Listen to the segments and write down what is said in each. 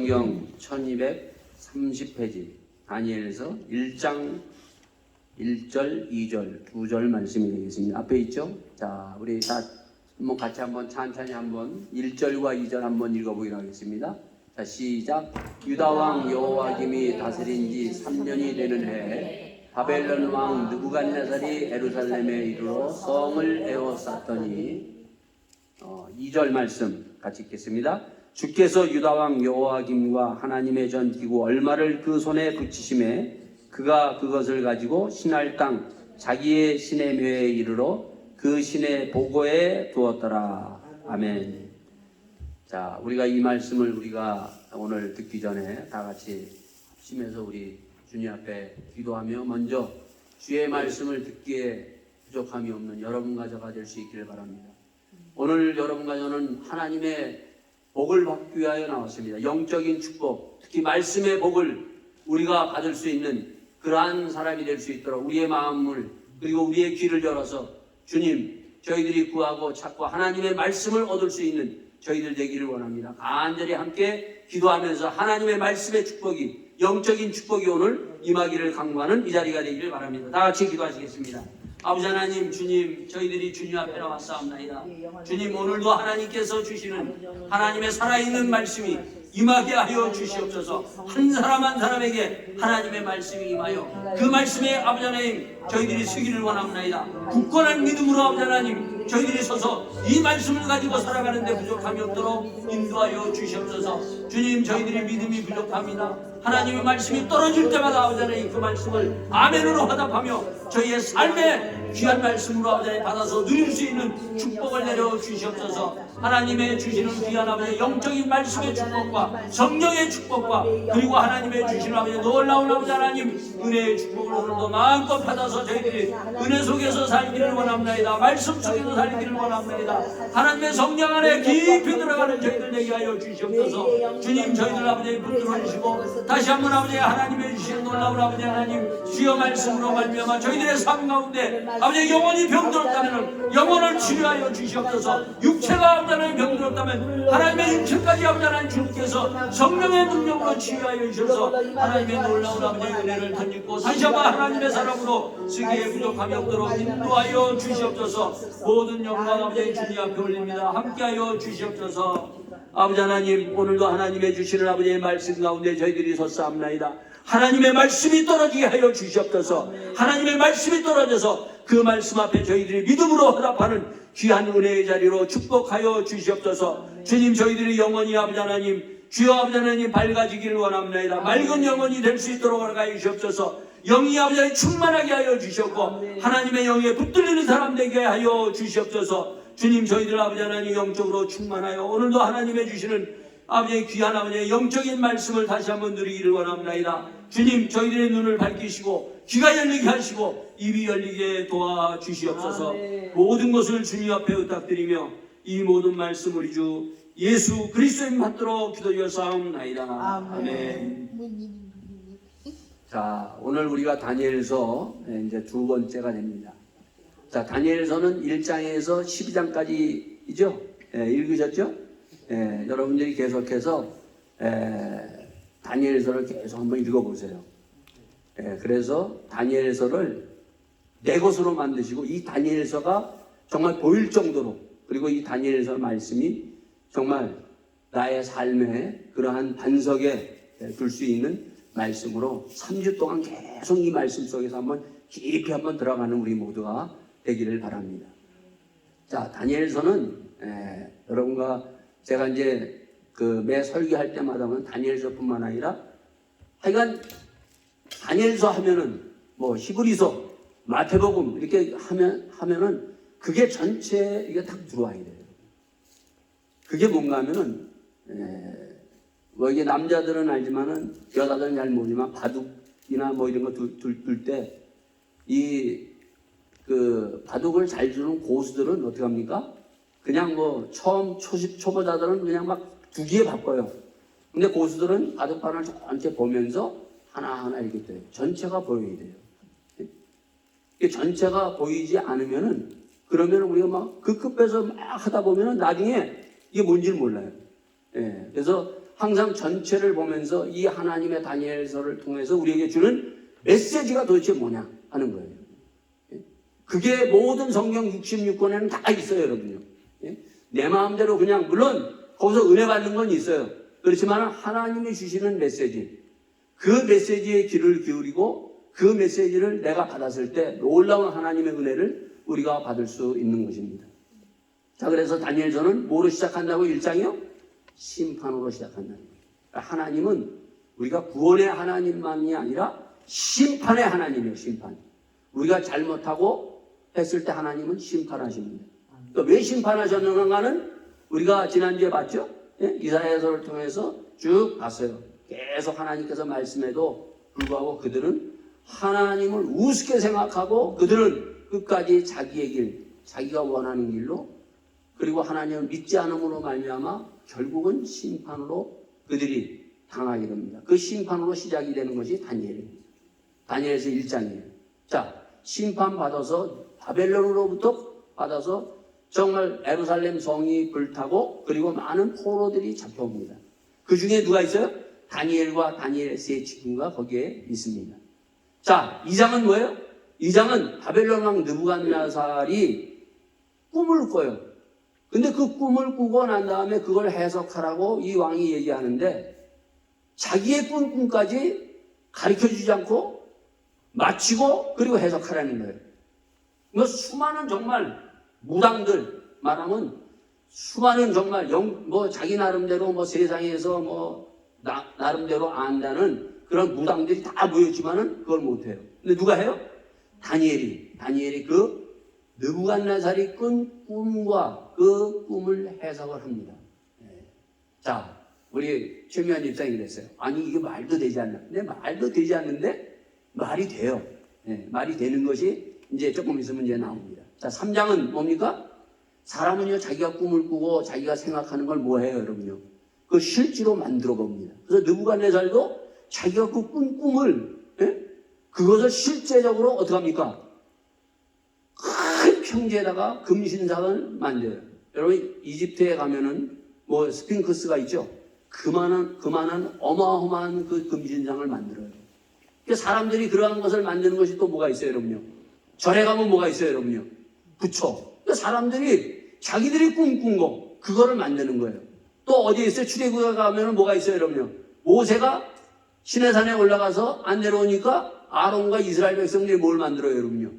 성경 1230페이지 다니엘서 1장 1절, 2절, 2절 말씀이 되겠습니다. 앞에 있죠? 자, 우리 다 한번 같이 한번 천천히 한번 1절과 2절 한번 읽어보기로 하겠습니다. 자, 시작. 유다왕 여호와김이 다스린 지 3년이 되는 해에 바벨론 왕 느부갓네살이 예루살렘에 이르러 성을 에워쌌더니 2절 말씀 같이 읽겠습니다. 주께서 유다왕 여호와김과 하나님의 전 기구 얼마를 그 손에 붙이심에 그가 그것을 가지고 신할 땅 자기의 신의 묘에 이르러 그 신의 보고에 두었더라. 아멘. 자, 우리가 이 말씀을 우리가 오늘 듣기 전에 다 같이 합심해서 우리 주님 앞에 기도하며 먼저 주의 말씀을 듣기에 부족함이 없는 여러분과 저가 될 수 있기를 바랍니다. 오늘 여러분과 저는 하나님의 복을 받기 위하여 나왔습니다. 영적인 축복, 특히 말씀의 복을 우리가 받을 수 있는 그러한 사람이 될 수 있도록 우리의 마음을 그리고 우리의 귀를 열어서 주님, 저희들이 구하고 찾고 하나님의 말씀을 얻을 수 있는 저희들 되기를 원합니다. 간절히 함께 기도하면서 하나님의 말씀의 축복이, 영적인 축복이 오늘 임하기를 간구하는 이 자리가 되기를 바랍니다. 다 같이 기도하시겠습니다. 아버지 하나님, 주님, 저희들이 주님 앞에 나왔사옵나이다. 주님, 오늘도 하나님께서 주시는 하나님의 살아있는 말씀이 임하게 하여 주시옵소서. 한 사람 한 사람에게 하나님의 말씀이 임하여 그 말씀에 아버지 하나님 저희들이 서기를 원합니다. 굳건한 믿음으로 아버지 하나님 저희들이 서서 이 말씀을 가지고 살아가는데 부족함이 없도록 인도하여 주시옵소서. 주님, 저희들이 믿음이 부족합니다. 하나님의 말씀이 떨어질 때마다 아버지 하나님 그 말씀을 아멘으로 화답하며 저희의 삶의 귀한 말씀으로 아버지 하나님 받아서 누릴 수 있는 축복을 내려 주시옵소서. 하나님의 주시는 귀한 아버지 영적인 말씀의 축복과 성령의 축복과 그리고 하나님의 주시는 아버지 놀라운 아버지 하나님 은혜의 축복을 오늘도 마음껏 받아서 저희들이 은혜 속에서 살기를 원합니다. 말씀 속에서 살기를 원합니다. 하나님의 성령 안에 깊이 들어가는 저희들 되게 하여 주시옵소서. 주님, 저희들 아버지 붙들어 주시고 다시 한번 아버지 하나님의 주시는 놀라운 아버지 하나님 주여 말씀으로 말미암아 저희들의 삶 가운데 아버지 영혼이 병들었다면 영혼을 치료하여 주시옵소서. 육체가 아버지 하나님 병들었다면 하나님의 육체까지 아버지 하나님 주님께서 성령의 능력으로 치유하여 주셔서 하나님의 놀라운 아버지의 은혜를 덧입고 다시 한번 하나님의 사랑으로 쓰기에 부족함이 없도록 인도하여 주시옵소서. 모든 영광 아버지 주님 앞에 올립니다. 함께하여 주시옵소서. 아버지 하나님, 오늘도 하나님의 주시는 아버지의 말씀 가운데 저희들이 섰사옵나이다. 하나님의 말씀이 떨어지게 하여 주시옵소서. 하나님의 말씀이 떨어져서 그 말씀 앞에 저희들이 믿음으로 화답하는 귀한 은혜의 자리로 축복하여 주시옵소서. 주님, 저희들이 영원히 아버지 하나님 주여 아버지 하나님 밝아지기를 원합니다. 맑은 영혼이 될 수 있도록 허락하여 주시옵소서. 영이 아버지 하나님 충만하게 하여 주시옵고 하나님의 영에 붙들리는 사람 되게 하여 주시옵소서. 주님, 저희들 아버지 하나님 영적으로 충만하여 오늘도 하나님의 주시는 아버지의 귀한 아버지의 영적인 말씀을 다시 한번 누리기를 원합니다. 주님, 저희들의 눈을 밝히시고 귀가 열리게 하시고 입이 열리게 도와주시옵소서. 모든 것을 주님 앞에 부탁드리며 이 모든 말씀 우리 주 예수 그리스도의 받들어 기도하옵나이다. 아멘. 자, 오늘 우리가 다니엘서 이제 두 번째가 됩니다. 자, 다니엘서는 1장에서 12장까지이죠? 읽으셨죠? 여러분들이 계속해서 다니엘서를 계속 한번 읽어보세요. 그래서 다니엘서를 내 것으로 만드시고 이 다니엘서가 정말 보일 정도로 그리고 이 다니엘서 말씀이 정말 나의 삶의 그러한 반석에 둘 수 있는 말씀으로 3주 동안 계속 이 말씀 속에서 한번 깊이 한번 들어가는 우리 모두가 되기를 바랍니다. 자, 다니엘서는 여러분과 제가 이제 그 매 설교할 때마다 보면 다니엘서뿐만 아니라 하여간 다니엘서 하면은 뭐 히브리서, 마태복음 이렇게 하면은 그게 전체 이게 딱 들어와야 돼요. 그게 뭔가 하면은 뭐 이게 남자들은 알지만은 여자들은 잘 모르지만 바둑이나 뭐 이런 거 둘 때 이 그 바둑을 잘 두는 고수들은 어떻게 합니까? 그냥 뭐 처음 초보자들은 그냥 막 두기에 바빠요. 근데 고수들은 바둑판을 전체 보면서 하나하나 이렇게 돼요. 전체가 보여야 돼요. 이게 전체가 보이지 않으면은 그러면 우리가 막 그 끝에서 막 하다 보면은 나중에 이게 뭔지를 몰라요. 그래서 항상 전체를 보면서 이 하나님의 다니엘서를 통해서 우리에게 주는 메시지가 도대체 뭐냐 하는 거예요. 그게 모든 성경 66권에는 다 있어요, 여러분요. 내 마음대로 그냥, 물론 거기서 은혜 받는 건 있어요. 그렇지만 하나님이 주시는 메시지, 그 메시지에 귀를 기울이고 그 메시지를 내가 받았을 때 놀라운 하나님의 은혜를 우리가 받을 수 있는 것입니다. 자, 그래서 다니엘서는 뭐로 시작한다고? 1장이요? 심판으로 시작한다는 거예요. 하나님은 우리가 구원의 하나님만이 아니라 심판의 하나님이에요. 심판. 우리가 잘못하고 했을 때 하나님은 심판하십니다. 그러니까 왜 심판하셨는가는 우리가 지난주에 봤죠? 이사야서를 통해서 쭉 봤어요. 계속 하나님께서 말씀해도 불구하고 그들은 하나님을 우습게 생각하고 그들은 끝까지 자기의 길, 자기가 원하는 길로, 그리고 하나님을 믿지 않음으로 말미암아 결국은 심판으로 그들이 당하게 됩니다. 그 심판으로 시작이 되는 것이 다니엘입니다. 다니엘서 1장이에요. 자, 심판받아서 바벨론으로부터 받아서 정말 예루살렘 성이 불타고 그리고 많은 포로들이 잡혀옵니다. 그 중에 누가 있어요? 다니엘과 다니엘의 세 친구가 거기에 있습니다. 자, 2장은 뭐예요? 2장은 바벨론 왕 느부갓네살이 꿈을 꿔요. 근데 그 꿈을 꾸고 난 다음에 그걸 해석하라고 이 왕이 얘기하는데 자기의 꿈까지 가르쳐주지 않고 마치고 그리고 해석하라는 거예요. 뭐 수많은 정말 무당들, 말하면 수많은 정말 자기 나름대로 세상에서 나름대로 안다는 그런 무당들이 다 모였지만은 그걸 못해요. 근데 누가 해요? 다니엘이 그 느부갓네살이 꾼 꿈과 그 꿈을 해석을 합니다. 자, 우리 최미환 입장이 그랬어요. 아니, 이게 말도 되지 않나? 근데 말도 되지 않는데 말이 돼요. 말이 되는 것이 이제 조금 있으면 이제 나옵니다. 자, 3장은 뭡니까? 사람은요, 자기가 꿈을 꾸고 자기가 생각하는 걸 뭐 해요, 여러분요? 그걸 실제로 만들어 봅니다. 그래서 느부갓네살도 자기가 그 꾼 꿈을, 그것을 실제적으로 어떻게 합니까? 큰 평지에다가 금신상을 만들어요. 여러분, 이집트에 가면은 스핑크스가 있죠? 그만한 어마어마한 그 금신상을 만들어요. 그러니까 사람들이 그러한 것을 만드는 것이 또 뭐가 있어요, 여러분요? 절에 가면 뭐가 있어요, 여러분요? 부처. 그러니까 사람들이 자기들이 꿈꾼 거, 그거를 만드는 거예요. 또 어디에 있어요? 출애굽에 가면은 뭐가 있어요, 여러분요? 모세가 시내산에 올라가서 안 내려오니까 아론과 이스라엘 백성들이 뭘 만들어요, 여러분요?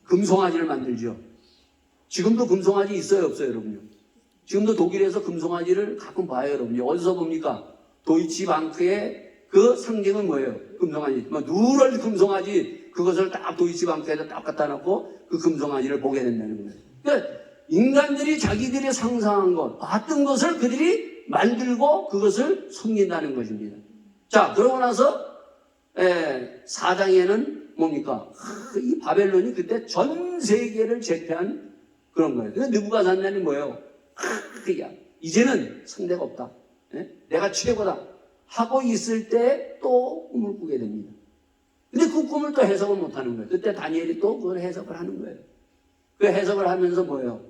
금송아지를 만들죠. 지금도 금송아지 있어요, 없어요, 여러분요? 지금도 독일에서 금송아지를 가끔 봐요, 여러분요. 어디서 봅니까? 도이치방크의 그 상징은 뭐예요? 금송아지. 누럴 금송아지, 그것을 딱 도이치방크에다 딱 갖다 놓고 그 금송아지를 보게 된다는 거예요. 그러니까 인간들이 자기들이 상상한 것, 봤던 것을 그들이 만들고 그것을 섬긴다는 것입니다. 자, 그러고 나서 4장에는 뭡니까? 이 바벨론이 그때 전 세계를 제패한 그런 거예요. 근데 느부갓네살이 뭐예요? 야, 이제는 상대가 없다. 내가 최고다. 하고 있을 때 또 꿈을 꾸게 됩니다. 근데 그 꿈을 또 해석을 못 하는 거예요. 그때 다니엘이 또 그걸 해석을 하는 거예요. 그 해석을 하면서 뭐예요?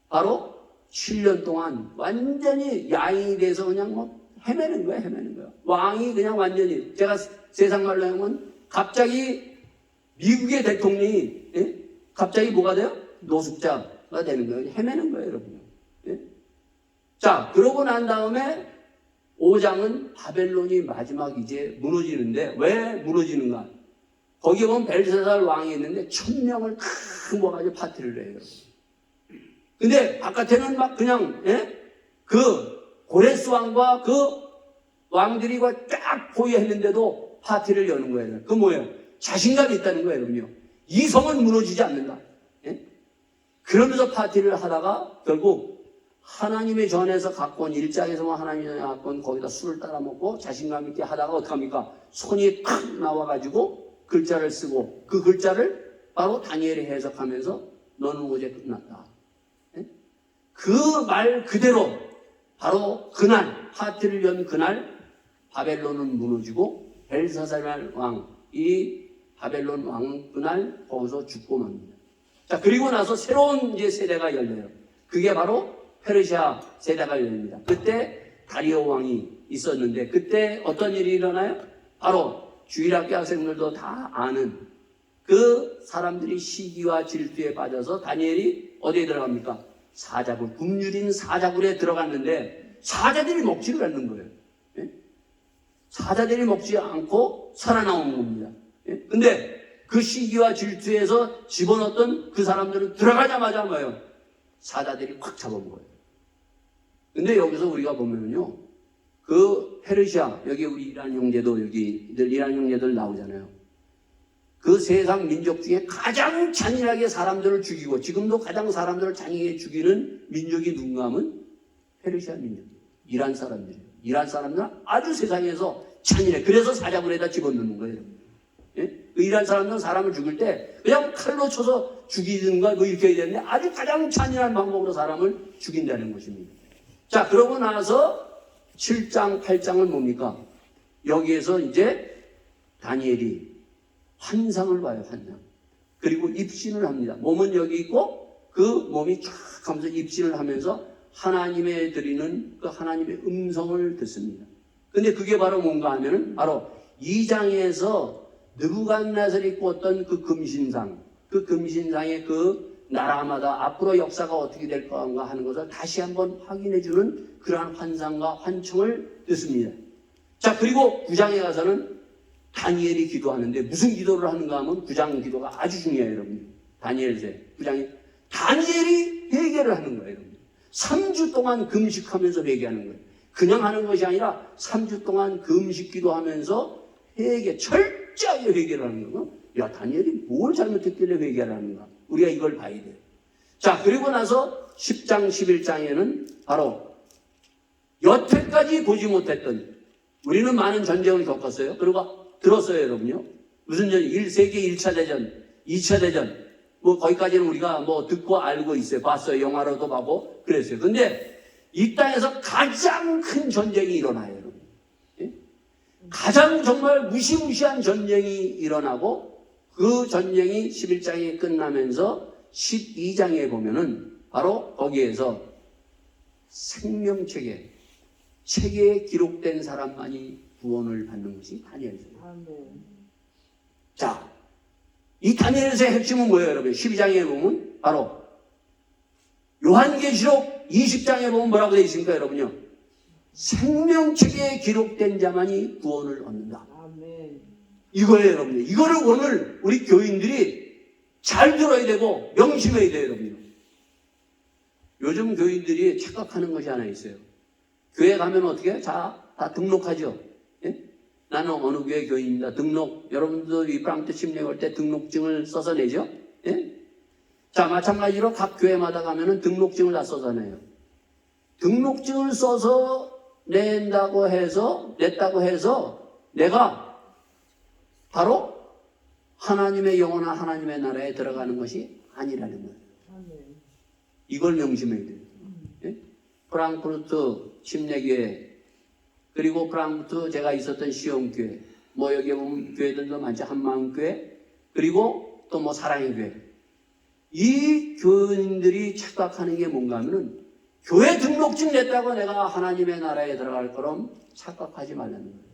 바로 7년 동안 완전히 야인이 돼서 그냥 헤매는 거예요. 왕이 그냥 완전히, 제가 세상 말로 하면 갑자기 미국의 대통령이, 갑자기 뭐가 돼요? 노숙자가 되는 거예요. 헤매는 거예요, 여러분. 자, 그러고 난 다음에 5장은 바벨론이 마지막 이제 무너지는데, 왜 무너지는가? 거기 보면 벨사살 왕이 있는데 1000명을 다 모아가지고 파티를 해요. 근데 바깥에는 막 그냥 그 고레스 왕과 그 왕들이 쫙 포위했는데도 파티를 여는 거예요. 그 뭐예요? 자신감이 있다는 거예요, 여러분요. 이 성은 무너지지 않는다. 그러면서 파티를 하다가 결국 하나님의 전에서 갖고 온 일장에서만 하나님의 전에 갖고 온 거기다 술을 따라 먹고 자신감 있게 하다가 어떡합니까? 손이 탁 나와가지고 글자를 쓰고 그 글자를 바로 다니엘이 해석하면서 너는 어제 끝났다. 그 말 그대로 바로 그날 파티를 연 그날 바벨론은 무너지고 벨사살 왕, 이 바벨론 왕 그날 거기서 죽고 맙니다. 자, 그리고 나서 새로운 이제 세대가 열려요. 그게 바로 페르시아 세대가 열립니다. 그때 다리오 왕이 있었는데 그때 어떤 일이 일어나요? 바로 주일학교 학생들도 다 아는 그 사람들이 시기와 질투에 빠져서 다니엘이 어디에 들어갑니까? 사자굴, 굶주린 사자굴에 들어갔는데 사자들이 먹지를 않는 거예요. 예? 사자들이 먹지 않고 살아나온 겁니다. 예? 근데 그 시기와 질투에서 집어넣었던 그 사람들은 들어가자마자 뭐예요? 사자들이 콱 잡아먹어요. 근데 여기서 우리가 보면요, 그 페르시아, 여기 우리 이란 형제도 여기 이란 형제들 나오잖아요. 그 세상 민족 중에 가장 잔인하게 사람들을 죽이고 지금도 가장 사람들을 잔인하게 죽이는 민족이 누군가 하면 페르시아 민족, 이란 사람들이에요. 이란 사람들은 아주 세상에서 잔인해. 그래서 사자굴에다 집어넣는 거예요. 예? 그 이란 사람들은 사람을 죽일 때 그냥 칼로 쳐서 죽이든가 뭐 이렇게 해야 되는데 아주 가장 잔인한 방법으로 사람을 죽인다는 것입니다. 자, 그러고 나서 7장, 8장은 뭡니까? 여기에서 이제 다니엘이 환상을 봐요, 환상. 그리고 입신을 합니다. 몸은 여기 있고 그 몸이 쫙 하면서 입신을 하면서 하나님의 드리는 그 하나님의 음성을 듣습니다. 근데 그게 바로 뭔가 하면은 바로 2장에서 느부갓네살이 꿨던 그 금신상, 그 금신상의 그 나라마다 앞으로 역사가 어떻게 될 건가 하는 것을 다시 한번 확인해주는 그러한 환상과 환청을 듣습니다. 자, 그리고 9장에 가서는 다니엘이 기도하는데 무슨 기도를 하는가 하면 9장 기도가 아주 중요해요, 여러분. 다니엘서 9장에 다니엘이 회개를 하는 거예요, 여러분. 3주 동안 금식하면서 회개하는 거예요. 그냥 하는 것이 아니라 3주 동안 금식 기도하면서 회개, 철저하게 회개를 하는 거예요. 야, 다니엘이 뭘 잘못했길래 회개를 하는가? 우리가 이걸 봐야 돼요. 자, 그리고 나서 10장, 11장에는 바로 여태까지 보지 못했던, 우리는 많은 전쟁을 겪었어요. 그리고 들었어요, 여러분요. 무슨 전쟁? 세계 1차 대전, 2차 대전, 뭐 거기까지는 우리가 뭐 듣고 알고 있어요. 봤어요. 영화로도 보고 그랬어요. 근데 이 땅에서 가장 큰 전쟁이 일어나요, 여러분. 예? 가장 정말 무시무시한 전쟁이 일어나고 그 전쟁이 11장에 끝나면서 12장에 보면은 바로 거기에서 생명책에 책에 기록된 사람만이 구원을 받는 것이 다니엘서예요. 자, 이 다니엘서의 핵심은 뭐예요, 여러분? 12장에 보면 바로 요한계시록 20장에 보면 뭐라고 되어 있습니까, 여러분요? 생명책에 기록된 자만이 구원을 얻는다. 이거예요, 여러분요. 이거를 오늘 우리 교인들이 잘 들어야 되고 명심해야 돼요, 여러분요. 요즘 교인들이 착각하는 것이 하나 있어요. 교회 가면 어떻게 해요? 자, 다 등록하죠. 예? 나는 어느 교회 교인입니다. 등록, 여러분도 이 프랑트 침례 올 때 등록증을 써서 내죠? 예? 자, 마찬가지로 각 교회마다 가면은 등록증을 다 써서 내요. 등록증을 써서 냈다고 해서 내가 바로 하나님의 영원한 하나님의 나라에 들어가는 것이 아니라는 거예요. 이걸 명심해야 돼요. 예? 프랑크푸르트 침례교회, 그리고 프랑크푸르트 제가 있었던 시온교회, 뭐 여기 보면 교회들도 많죠. 한마음교회, 그리고 또 뭐 사랑의 교회. 이 교인들이 착각하는 게 뭔가 하면은 교회 등록증 냈다고 내가 하나님의 나라에 들어갈 거럼 착각하지 말라는 거예요.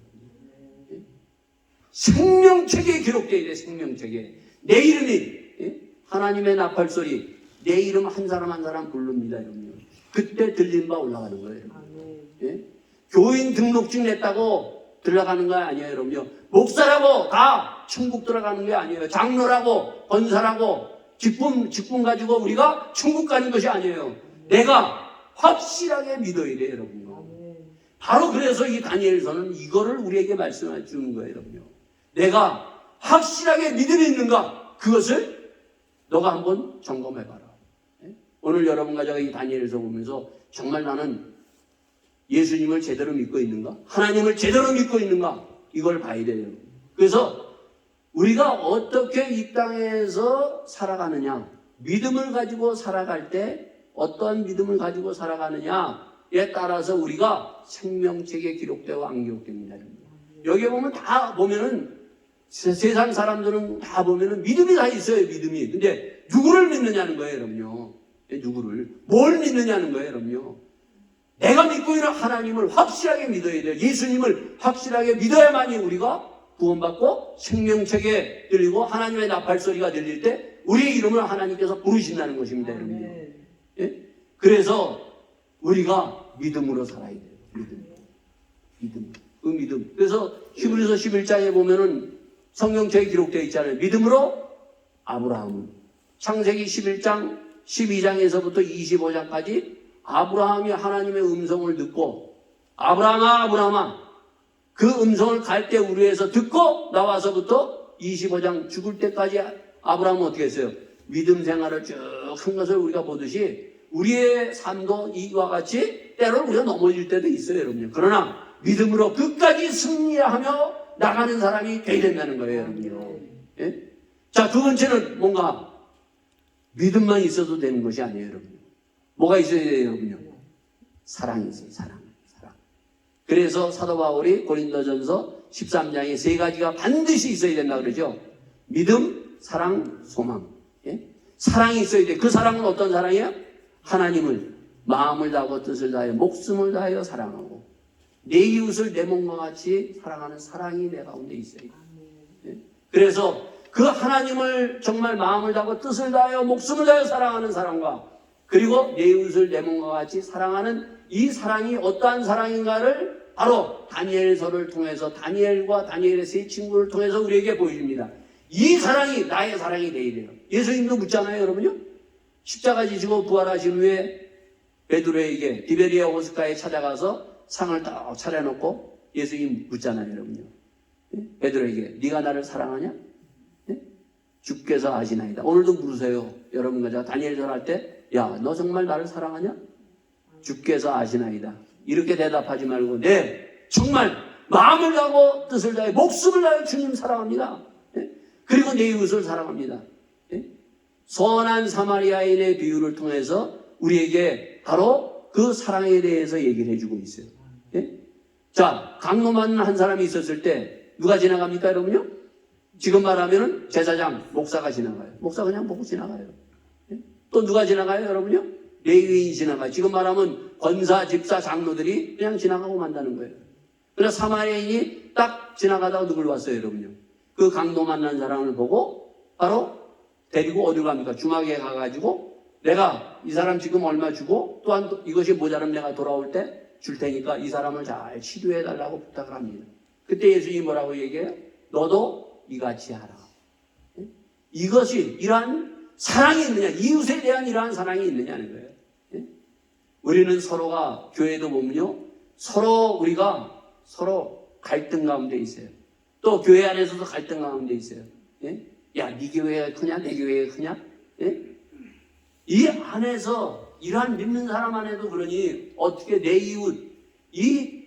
생명책에 기록되어 있대. 생명책에 내 이름이 하나님의 나팔소리, 내 이름 한 사람 한 사람 부릅니다, 여러분. 그때 들린 바 올라가는 거예요, 여러분. 교인 등록증 냈다고 들어가는 거 아니에요, 여러분요. 목사라고 다 천국 들어가는 게 아니에요. 장로라고 권사라고 직분 가지고 우리가 천국 가는 것이 아니에요. 내가 확실하게 믿어야 돼요, 여러분요. 바로 그래서 이 다니엘서는 이거를 우리에게 말씀해 주는 거예요, 여러분요. 내가 확실하게 믿음이 있는가? 그것을 너가 한번 점검해봐라. 오늘 여러분과 제가 이 다니엘서 보면서 정말 나는 예수님을 제대로 믿고 있는가? 하나님을 제대로 믿고 있는가? 이걸 봐야 돼요. 그래서 우리가 어떻게 이 땅에서 살아가느냐, 믿음을 가지고 살아갈 때 어떠한 믿음을 가지고 살아가느냐에 따라서 우리가 생명책에 기록되고 안 기록됩니다. 여기 보면 다 보면은 세상 사람들은 다 보면은 믿음이 다 있어요, 믿음이. 근데 누구를 믿느냐는 거예요, 여러분요. 누구를? 뭘 믿느냐는 거예요, 여러분요. 내가 믿고 있는 하나님을 확실하게 믿어야 돼요. 예수님을 확실하게 믿어야만이 우리가 구원받고 생명책에 들리고 하나님의 나팔 소리가 들릴 때 우리의 이름을 하나님께서 부르신다는 것입니다, 여러분요. 예? 그래서 우리가 믿음으로 살아야 돼요. 믿음. 그 믿음. 그래서 히브리서 11장에 보면은 성경책에 기록되어 있잖아요. 믿음으로 아브라함은 창세기 11장 12장에서부터 25장까지 아브라함이 하나님의 음성을 듣고 아브라함아 그 음성을 갈대 우르에서 듣고 나와서부터 25장 죽을 때까지 아브라함은 어떻게 했어요? 믿음 생활을 쭉 한 것을 우리가 보듯이 우리의 삶도 이와 같이 때로는 우리가 넘어질 때도 있어요, 여러분요. 그러나 믿음으로 끝까지 승리하며 나가는 사람이 돼야 된다는 거예요, 여러분요. 예? 자, 두 번째는 뭔가 믿음만 있어도 되는 것이 아니에요, 여러분. 뭐가 있어야 돼요, 여러분요? 사랑이 있어요, 사랑. 그래서 사도 바울이 고린도전서 13장에 세 가지가 반드시 있어야 된다 그러죠. 믿음, 사랑, 소망. 예? 사랑이 있어야 돼. 그 사랑은 어떤 사랑이에요? 하나님을 마음을 다하고 뜻을 다하여 목숨을 다하여 사랑하고 내 이웃을 내 몸과 같이 사랑하는 사랑이 내 가운데 있어야 돼. 예? 그래서 그 하나님을 정말 마음을 다하고 뜻을 다하여 목숨을 다하여 사랑하는 사랑과 그리고 내 이웃을 내 몸과 같이 사랑하는 이 사랑이 어떠한 사랑인가를 바로 다니엘서를 통해서 다니엘과 다니엘의 세 친구를 통해서 우리에게 보여줍니다. 이 사랑이 나의 사랑이 되어야 돼요. 예수님도 묻잖아요, 여러분요. 십자가 지시고 부활하신 후에 베드로에게 디베리아 호숫가에 찾아가서 상을 딱 차려놓고 예수님 묻잖아요, 여러분요. 베드로에게 네가 나를 사랑하냐? 주께서 아시나이다. 오늘도 물으세요. 여러분과 제가 다니엘서 할 때 야, 너 정말 나를 사랑하냐? 주께서 아시나이다. 이렇게 대답하지 말고 네, 정말 마음을 다하고 뜻을 다해 목숨을 다해 주님 사랑합니다. 그리고 내 이웃을 사랑합니다. 선한 사마리아인의 비유를 통해서 우리에게 바로 그 사랑에 대해서 얘기를 해주고 있어요. 자, 강로만 한 사람이 있었을 때 누가 지나갑니까, 여러분요? 지금 말하면은 제사장, 목사가 지나가요. 목사 그냥 보고 지나가요. 또 누가 지나가요, 여러분요? 레위인이 지나가요. 지금 말하면 권사, 집사, 장로들이 그냥 지나가고 만다는 거예요. 그래서 사마리아인이 딱 지나가다가 누굴 봤어요, 여러분요? 그 강도 만난 사람을 보고 바로 데리고 어디로 갑니까? 중학에 가가지고 내가 이 사람 지금 얼마 주고 또한 이것이 모자라면 내가 돌아올 때 줄 테니까 이 사람을 잘 치료해달라고 부탁을 합니다. 그때 예수님이 뭐라고 얘기해요? 너도 이같이 하라. 이것이 이러한 사랑이 있느냐, 이웃에 대한 이러한 사랑이 있느냐는 거예요. 우리는 서로가 교회도 보면요, 우리가 서로 갈등 가운데 있어요. 또 교회 안에서도 갈등 가운데 있어요. 야, 네 교회가 크냐, 내 교회가 크냐? 이 안에서 이러한 믿는 사람 안에도 그러니 어떻게 내 이웃, 이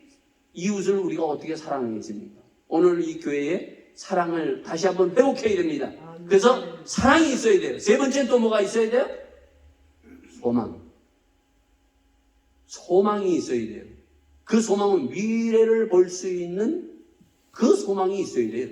이웃을 우리가 어떻게 사랑하겠습니까? 오늘 이 교회에 사랑을 다시 한번 회복해야 됩니다. 그래서 사랑이 있어야 돼요. 세 번째는 또 뭐가 있어야 돼요? 소망이 있어야 돼요. 그 소망은 미래를 볼 수 있는 그 소망이 있어야 돼요.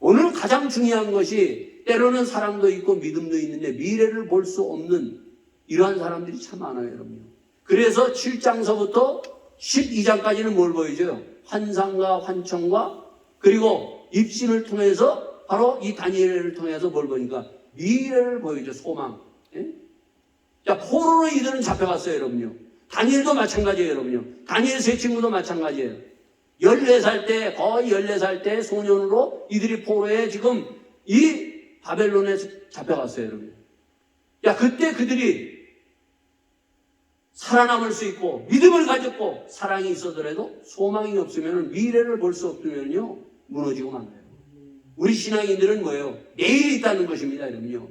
오늘 가장 중요한 것이 때로는 사랑도 있고 믿음도 있는데 미래를 볼 수 없는 이러한 사람들이 참 많아요, 여러분. 그래서 7장서부터 12장까지는 뭘 보여줘요? 환상과 환청과 그리고 입신을 통해서 바로 이 다니엘을 통해서 뭘 보니까 미래를 보여줘, 소망. 자, 포로로 이들은 잡혀갔어요, 여러분요. 다니엘도 마찬가지예요, 여러분요. 다니엘 세 친구도 마찬가지예요. 14살 때, 거의 14살 때 소년으로 이들이 포로에 지금 이 바벨론에 잡혀갔어요, 여러분. 야, 그때 그들이 살아남을 수 있고 믿음을 가졌고 사랑이 있어더라도 소망이 없으면 미래를 볼 수 없으면요 무너지고 말아요. 우리 신앙인들은 뭐예요? 내일이 있다는 것입니다, 여러분요.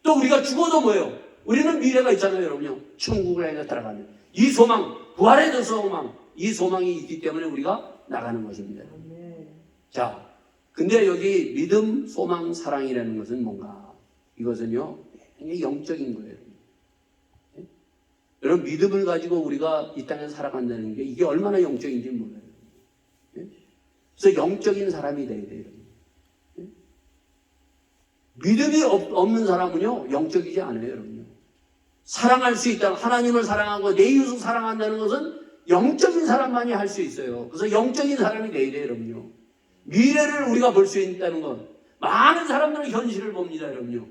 또 우리가 죽어도 뭐예요? 우리는 미래가 있잖아요, 여러분요. 천국을 향해 들어가는 이 소망, 부활의 그 소망, 이 소망이 있기 때문에 우리가 나가는 것입니다. 자, 근데 여기 믿음, 소망, 사랑이라는 것은 뭔가? 이것은요 굉장히 영적인 거예요. 여러분, 믿음을 가지고 우리가 이 땅에서 살아간다는 게 이게 얼마나 영적인지 몰라요. 그래서 영적인 사람이 돼야 돼요. 믿음이 없는 사람은요 영적이지 않아요, 여러분요. 사랑할 수 있다, 하나님을 사랑하고 내 이웃을 사랑한다는 것은 영적인 사람만이 할 수 있어요. 그래서 영적인 사람이 돼야 돼요, 여러분요. 미래를 우리가 볼 수 있다는 것. 많은 사람들은 현실을 봅니다, 여러분요.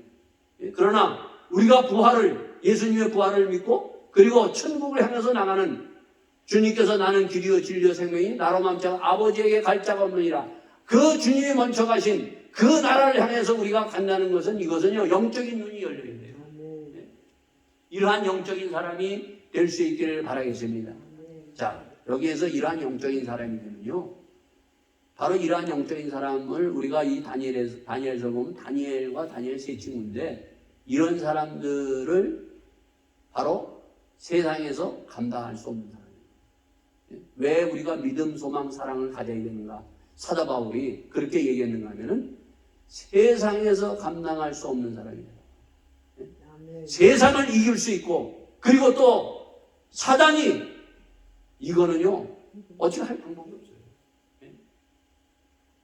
그러나 우리가 부활을, 예수님의 부활을 믿고 그리고 천국을 향해서 나가는 주님께서 나는 길이요 진리요 생명이 나로 맘자 아버지에게 갈 자가 없느니라. 그 주님이 먼저 가신 그 나라를 향해서 우리가 간다는 것은 이것은요 영적인 눈이 열려야 돼요. 이러한 영적인 사람이 될 수 있기를 바라겠습니다. 자, 여기에서 이러한 영적인 사람이 되면요, 바로 이러한 영적인 사람을 우리가 이 다니엘에서 보면 다니엘과 다니엘 세 친구인데, 이런 사람들을 바로 세상에서 감당할 수 없는 사람이에요. 왜 우리가 믿음, 소망, 사랑을 가져야 되는가? 사도 바울이 그렇게 얘기했는가 하면은 세상에서 감당할 수 없는 사람이에요. 세상을 이길 수 있고, 그리고 또 사단이 이거는요 어찌 할 방법이 없어요.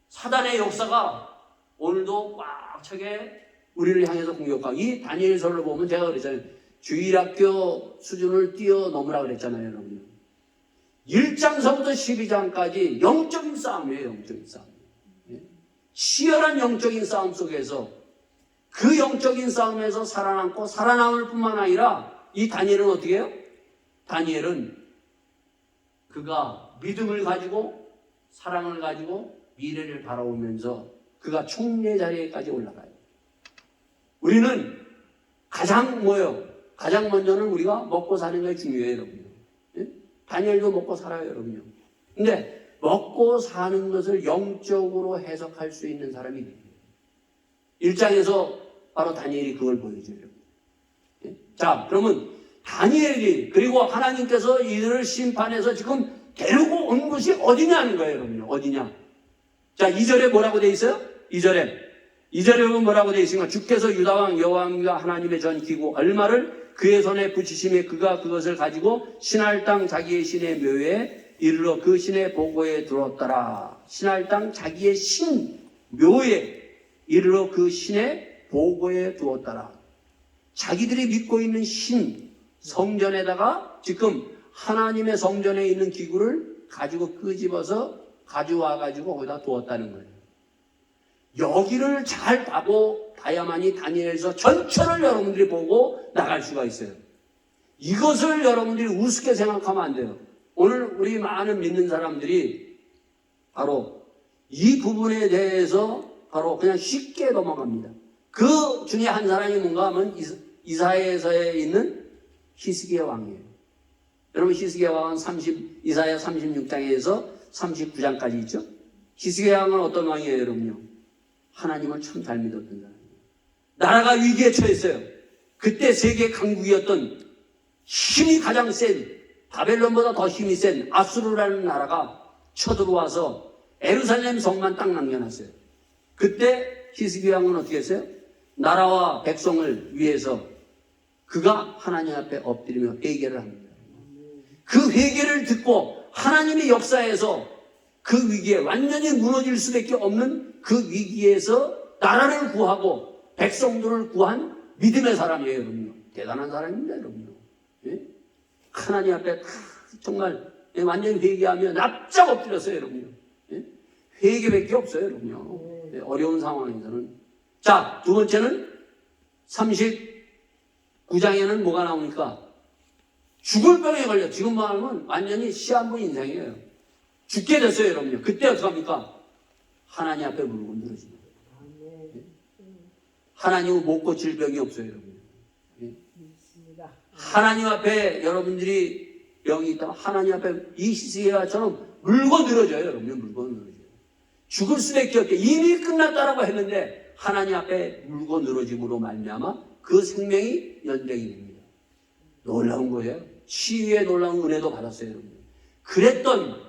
사단의 역사가 오늘도 꽉 차게 우리를 향해서 공격하고, 이 다니엘서를 보면 제가 그랬잖아요. 주일학교 수준을 뛰어넘으라 그랬잖아요, 여러분. 1장서부터 12장까지 영적인 싸움이에요, 영적인 싸움. 치열한 영적인 싸움 속에서 그 영적인 싸움에서 살아남고, 살아남을 뿐만 아니라 이 다니엘은 어떻게 해요? 다니엘은 그가 믿음을 가지고 사랑을 가지고 미래를 바라보면서 그가 총리 자리에까지 올라가요. 우리는 가장 가장 먼저는 우리가 먹고 사는 게 중요해요, 여러분. 다니엘도 먹고 살아요, 여러분요. 근데 먹고 사는 것을 영적으로 해석할 수 있는 사람이 돼요. 1장에서 바로 다니엘이 그걸 보여줘요. 자, 그러면 다니엘이, 그리고 하나님께서 이들을 심판해서 지금 데리고 온 곳이 어디냐는 거예요, 여러분요. 어디냐? 자, 2절에 뭐라고 돼 있어요? 2절에 보면 뭐라고 돼 있습니까? 주께서 유다왕 여호와과 하나님의 전 기구 얼마를 그의 손에 붙이심에 그가 그것을 가지고 신할 땅 자기의 신의 묘에 이르러 그 신의 보고에 들었더라. 신할 땅 자기의 신 묘에 이르러 그 신의 보고에 두었더라. 자기들이 믿고 있는 신 성전에다가 지금 하나님의 성전에 있는 기구를 가지고 끄집어서 가져와 가지고 거기다 두었다는 거예요. 여기를 잘 봐야만이 다니엘서 전체를 여러분들이 보고 나갈 수가 있어요. 이것을 여러분들이 우습게 생각하면 안 돼요. 오늘 우리 많은 믿는 사람들이 바로 이 부분에 대해서 바로 그냥 쉽게 넘어갑니다. 그 중에 한 사람이 뭔가 하면 이사야서에 있는 히스기야 왕이에요. 여러분, 히스기야 왕은 이사야 36장에서 39장까지 있죠. 히스기야 왕은 어떤 왕이에요, 여러분요? 하나님을 참 잘 믿었던 사람이에요. 나라가 위기에 처했어요. 그때 세계 강국이었던 힘이 가장 센, 바벨론보다 더 힘이 센 아수르라는 나라가 쳐들어와서 예루살렘 성만 딱 남겨놨어요. 그때 히스기야 왕은 어떻게 했어요? 나라와 백성을 위해서 그가 하나님 앞에 엎드리며 회개를 합니다. 그 회개를 듣고 하나님의 역사에서 그 위기에 완전히 무너질 수밖에 없는 그 위기에서 나라를 구하고 백성들을 구한 믿음의 사람이에요, 여러분요. 대단한 사람입니다, 여러분요. 예? 하나님 앞에 정말 완전히 회개하며 납작 엎드렸어요, 여러분요. 예? 회개밖에 없어요, 여러분요. 예, 어려운 상황에서는. 자, 두 번째는 39장에는 뭐가 나오니까 죽을 병에 걸려. 지금 말하면 완전히 시한부 인생이에요. 죽게 됐어요, 여러분요. 그때 어떡합니까? 하나님 앞에 물고 늘어집니다. 하나님은 못 고칠 병이 없어요, 여러분. 하나님 앞에 여러분들이 병이 있다면 하나님 앞에 이 히스기야처럼 물고 늘어져요, 여러분. 물고 늘어져요. 죽을 수밖에 없게 이미 끝났다라고 했는데 하나님 앞에 물고 늘어짐으로 말미암아 그 생명이 연장이 됩니다. 놀라운 거예요. 치유의 놀라운 은혜도 받았어요, 여러분. 그랬던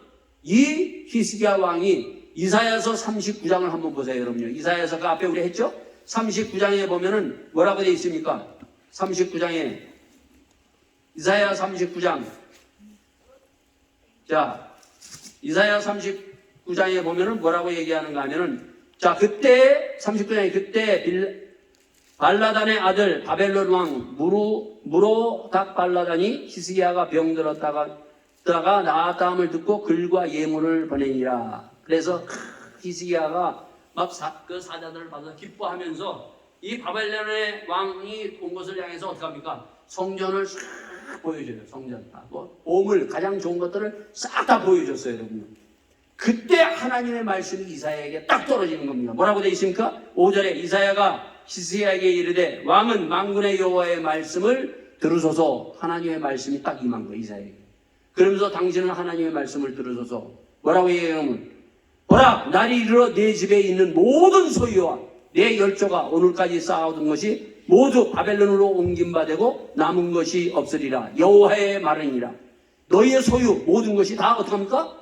이 히스기야 왕이 이사야서 39장을 한번 보세요, 여러분요. 이사야서가 앞에 우리 했죠? 39장에 보면은 뭐라고 되어 있습니까? 39장에 이사야 39장. 자, 이사야 39장에 보면은 뭐라고 얘기하는가 하면은, 자, 그때 39장에 그때 발라단의 아들 바벨론 왕 무로닥 발라단이 히스기야가 병들었다가 다가 나았다함을 듣고 글과 예물을 보내니라. 그래서 히스기야가 막 그 사자들을 받아 기뻐하면서 이 바벨론의 왕이 온 것을 향해서 어떻게 합니까? 성전을 싹 보여줘요. 성전. 뭐 보물, 가장 좋은 것들을 싹 다 보여줬어요, 여러분. 그때 하나님의 말씀이 이사야에게 딱 떨어지는 겁니다. 뭐라고 되어 있습니까? 5절에 이사야가 히스기야에게 이르되 왕은 만군의 여호와의 말씀을 들으소서. 하나님의 말씀이 딱 임한 거예요, 이사야에게. 그러면서 당신은 하나님의 말씀을 들으소서. 뭐라고 얘기해요, 여러분? 보라, 날이 이르러 내 집에 있는 모든 소유와 내 열조가 오늘까지 쌓아둔 것이 모두 바벨론으로 옮긴 바 되고 남은 것이 없으리라. 여호와의 말이니라. 너희의 소유 모든 것이 다 어떡합니까?